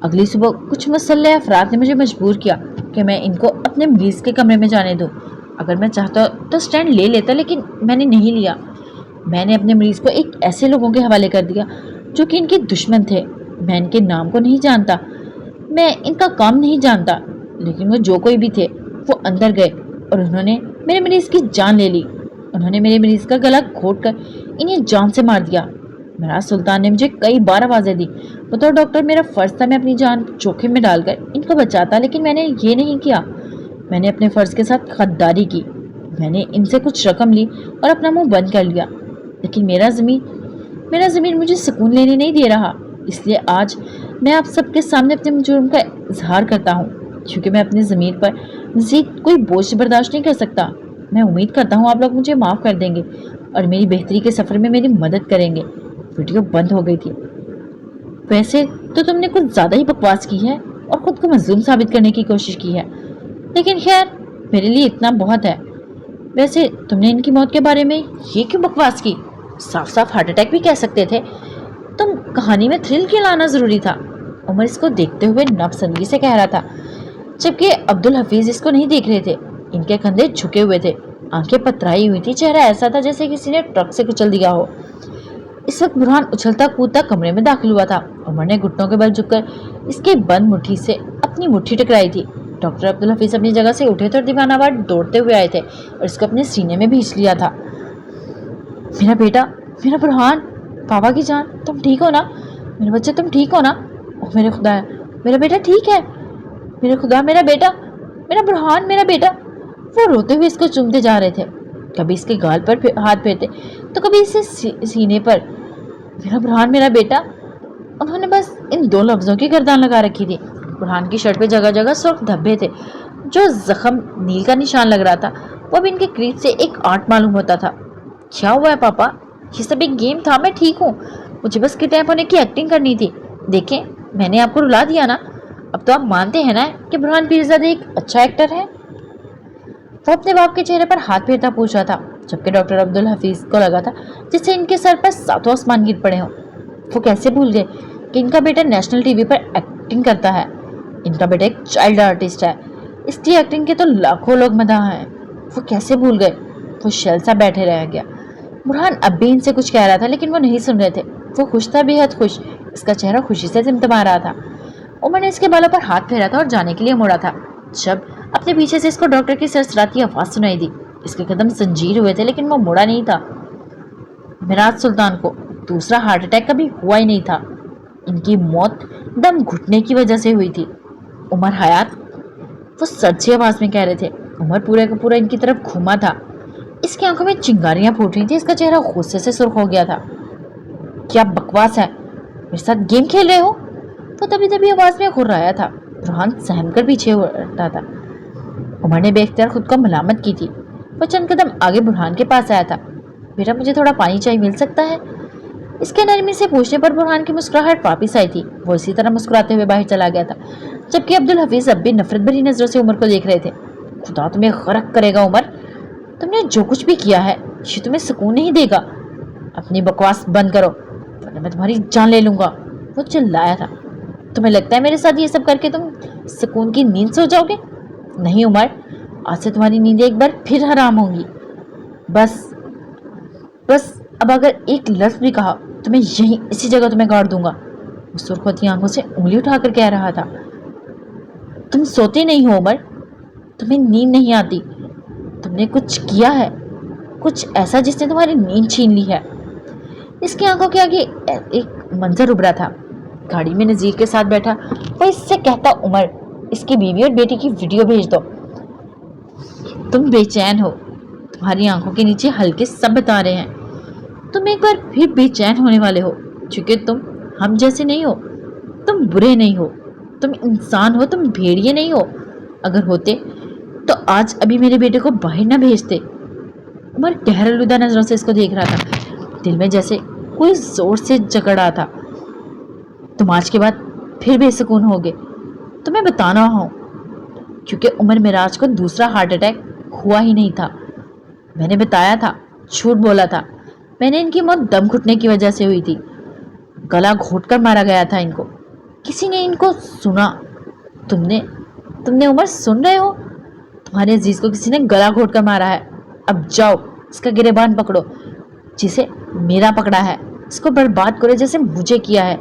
अगली सुबह कुछ मुसल्लह अफराद ने मुझे मजबूर किया कि मैं इनको अपने मरीज के कमरे में जाने दूँ। अगर मैं चाहता तो स्टैंड ले लेता, लेकिन मैंने नहीं लिया। मैंने अपने मरीज को एक ऐसे लोगों के हवाले कर दिया जो कि इनके दुश्मन थे। मैं इनके नाम को नहीं जानता, मैं इनका काम नहीं जानता, लेकिन वो जो कोई भी थे वो अंदर गए और उन्होंने मेरे मरीज की जान ले ली। उन्होंने मेरे मरीज का गला घोट कर इन्हें जान से मार दिया। मिराज सुल्तान ने मुझे कई बार आवाज़ें दी। बतौर डॉक्टर मेरा फ़र्ज़ था मैं अपनी जान जोखिम में डालकर इनको बचाता, लेकिन मैंने ये नहीं किया। मैंने अपने फ़र्ज़ के साथ खद्दारी की। मैंने इनसे कुछ रकम ली और अपना मुंह बंद कर लिया। लेकिन मेरा ज़मीर मुझे सुकून लेने नहीं दे रहा। इसलिए आज मैं आप सबके सामने अपने जुर्म का इजहार करता हूँ, क्योंकि मैं अपने ज़मीर पर मज़ीद कोई बोझ बर्दाश्त नहीं कर सकता। मैं उम्मीद करता हूँ आप लोग मुझे माफ़ कर देंगे और मेरी बेहतरी के सफ़र में मेरी मदद करेंगे। वीडियो बंद हो गई थी। वैसे तो तुमने कुछ ज़्यादा ही बकवास की है और ख़ुद को मजलूम साबित करने की कोशिश की है, लेकिन खैर मेरे लिए इतना बहुत है। वैसे तुमने इनकी मौत के बारे में ये क्यों बकवास की? साफ साफ हार्ट अटैक भी कह सकते थे। तुम कहानी में थ्रिल क्यों लाना ज़रूरी था? उमर इसको देखते हुए नापसंदगी से कह रहा था, जबकि अब्दुल हफीज़ इसको नहीं देख रहे थे। इनके कंधे झुके हुए थे, आंखें पतराई हुई थी, चेहरा ऐसा था जैसे किसी ने ट्रक से कुचल दिया हो। इस वक्त बुरहान उछलता कूदता कमरे में दाखिल हुआ था। उमर ने घुटनों के बल झुककर इसके बंद मुट्ठी से अपनी मुट्ठी टकराई थी। डॉक्टर अब्दुल हफीज़ अपनी जगह से उठे थे और दीवानावार दौड़ते हुए आए थे और इसको अपने सीने में भींच लिया था। मेरा बेटा, मेरा बुरहान, पापा की जान, तुम ठीक हो ना? मेरे बच्चे तुम ठीक हो ना? ओह मेरे खुदा, मेरा बेटा ठीक है। मेरे खुदा, मेरा बेटा, मेरा बुरहान, मेरा बेटा। वो रोते हुए इसको चूमते जा रहे थे, कभी इसके गाल पर हाथ फेरते तो कभी इसे सीने पर। मेरा बुरहान, मेरा बेटा। उन्होंने बस इन दो लफ्ज़ों की गर्दान लगा रखी थी। बुरहान की शर्ट पे जगह जगह सुर्ख धब्बे थे, जो जख्म नील का निशान लग रहा था। वो भी इनके क्रीज से एक आर्ट मालूम होता था। क्या हुआ है पापा? ये सब एक गेम था, मैं ठीक हूँ। मुझे बस किडनैप होने की एक्टिंग करनी थी। देखें, मैंने आपको रुला दिया ना। अब तो आप मानते हैं ना कि बुरहान पीरजादा एक अच्छा एक्टर है? वो अपने बाप के चेहरे पर हाथ फेरता पूछ रहा था, जबकि डॉक्टर अब्दुल हफीज़ को लगा था जिससे इनके सर पर सातों आसमान गिर पड़े हों। वो कैसे भूल गए कि इनका बेटा नेशनल टीवी पर एक्टिंग करता है। इनका बेटा एक चाइल्ड आर्टिस्ट है, इसकी एक्टिंग के तो लाखों लोग मदाह हैं। वो कैसे भूल गए? वो शैल सा बैठे रह गया। बुरहान अब भी इनसे कुछ कह रहा था, लेकिन वो नहीं सुन रहे थे। वो खुश था, बेहद खुश। इसका चेहरा खुशी से टिमटिमा रहा था। उमर ने इसके बालों पर हाथ फेरा था और जाने के लिए मुड़ा था जब अपने पीछे से इसको डॉक्टर की सरसराती आवाज सुनाई दी। इसके कदम जंजीर हुए थे लेकिन वो मुड़ा नहीं था। मिराज सुल्तान को दूसरा हार्ट अटैक कभी हुआ ही नहीं था। इनकी मौत दम घुटने की वजह से हुई थी। उमर हयात, वो सच्ची आवाज में कह रहे थे। उमर पूरा का पूरा इनकी तरफ घूमा था। इसकी आंखों में चिंगारियां फूट रही थी। इसका चेहरा गुस्से से सुर्ख हो गया था। क्या बकवास है, मेरे साथ गेम खेल रहे हो? वो तभी तभी आवाज में घुर्राया था। बुरहान सहम कर पीछे हटा था। उमर ने बेख्तियार खुद को मलामत की थी। वो चंद कदम आगे बुरहान के पास आया था। बेटा, मुझे थोड़ा पानी चाहिए, मिल सकता है? इसके नरमी से पूछने पर बुरहान की मुस्कुराहट वापिस आई थी। वो इसी तरह मुस्कुराते हुए बाहर चला गया था जबकि अब्दुल हफीज अब भी नफरत भरी नजरों से उमर को देख रहे थे। खुदा तुम्हें गरक करेगा उमर, तुमने जो कुछ भी किया है ये तुम्हें सुकून नहीं देगा। अपनी बकवास बंद करो वरना मैं तुम्हारी जान ले लूंगा। वो चिल्लाया था। तुम्हें लगता है मेरे साथ ये सब करके तुम सुकून की नींद सो जाओगे? नहीं उमर, आज से तुम्हारी नींद एक बार फिर हराम होंगी। बस बस अब अगर एक लफ्ज भी कहा तो मैं यहीं इसी जगह तुम्हें गाड़ दूंगा। वो सुर्खोती आंखों से उंगली उठाकर कह रहा था। तुम सोते नहीं हो उमर, तुम्हें नींद नहीं आती। तुमने कुछ किया है, कुछ ऐसा जिसने तुम्हारी नींद छीन ली है। इसकी आंखों के आगे एक मंजर उभरा था। गाड़ी में नजीर के साथ बैठा वो इससे कहता, उमर, इसकी बीवी और बेटी की वीडियो भेज दो। तुम बेचैन हो, तुम्हारी आंखों के नीचे हल्के सब बता रहे हैं। तुम एक बार फिर बेचैन होने वाले हो क्योंकि तुम हम जैसे नहीं हो। तुम बुरे नहीं हो, तुम इंसान हो, तुम भेड़िए नहीं हो। अगर होते तो आज अभी मेरे बेटे को बाहर ना भेजते। उमर गहरालुदा नजरों से इसको देख रहा था। दिल में जैसे कोई जोर से जकड़ रहा था। तुम आज के बाद फिर बेसुकून होगे, तुम्हें बताना हो, क्योंकि उमर मिराज को दूसरा हार्ट अटैक हुआ ही नहीं था। मैंने बताया था, झूठ बोला था। मैंने इनकी मौत दम घुटने की वजह से हुई थी। गला घोट कर मारा गया था इनको। किसी ने इनको सुना। तुमने उमर सुन रहे हो? तुम्हारे अजीज को किसी ने गला घोट कर मारा है। अब जाओ इसका गिरेबान पकड़ो जिसे मेरा पकड़ा है। इसको बर्बाद करो जैसे मुझे किया है।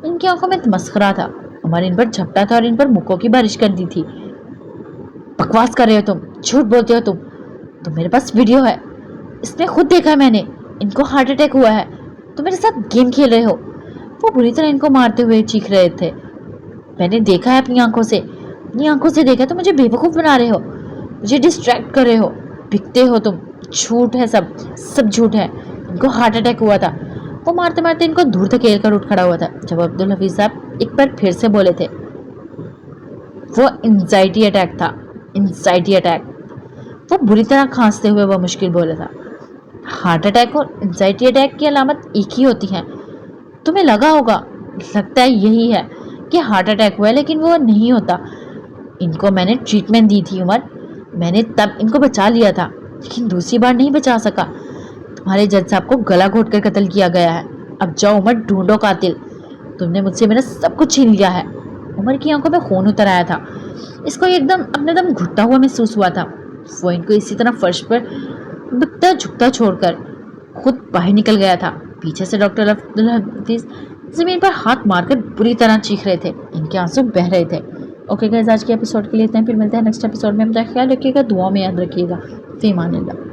इनकी आंखों में मस्खरा था। उमर इन पर झपटा था और इन पर मुक्कों की बारिश कर दी थी। बकवास कर रहे हो तुम, झूठ बोलते हो तुम। तो मेरे पास वीडियो है, इसने खुद देखा है मैंने। इनको हार्ट अटैक हुआ है, तो मेरे साथ गेम खेल रहे हो। वो बुरी तरह इनको मारते हुए चीख रहे थे। मैंने देखा है अपनी आंखों से देखा। तो मुझे बेवकूफ़ बना रहे हो, मुझे डिस्ट्रैक्ट कर रहे हो, बिकते हो तुम। झूठ है, सब झूठ है। इनको हार्ट अटैक हुआ था। वो मारते मारते इनको दूर धकेल कर उठ खड़ा हुआ था जब अब्दुल हफीज साहब एक बार फिर से बोले थे। वो एंजाइटी अटैक था, एंजाइटी अटैक। वो बुरी तरह खांसते हुए वो मुश्किल बोला था। हार्ट अटैक और एंजाइटी अटैक की अलामत एक ही होती हैं। तुम्हें लगता है यही है कि हार्ट अटैक हुआ है, लेकिन वो नहीं होता। इनको मैंने ट्रीटमेंट दी थी उमर, मैंने तब इनको बचा लिया था, लेकिन दूसरी बार नहीं बचा सका। तुम्हारे जज साहब को गला घोट कर कत्ल किया गया है। अब जाओ उमर, ढूंढो कातिल। तुमने मुझसे मेरा सब कुछ छीन लिया है। उमर की आंखों में खून उतर आया था। इसको एकदम अपने दम घुटता हुआ महसूस हुआ था। वो इनको इसी तरह फर्श पर बिकता झुकता छोड़कर खुद बाहर निकल गया था। पीछे से डॉक्टर अब्दुल हफीज जमीन पर हाथ मारकर बुरी तरह चीख रहे थे। इनके आंसू बह रहे थे। ओके गाइस, आज के एपिसोड के लिए इतना ही। फिर मिलते हैं नेक्स्ट एपिसोड में। अपना ख्याल रखिएगा, दुआ में याद रखिएगा। फी अमान अल्लाह।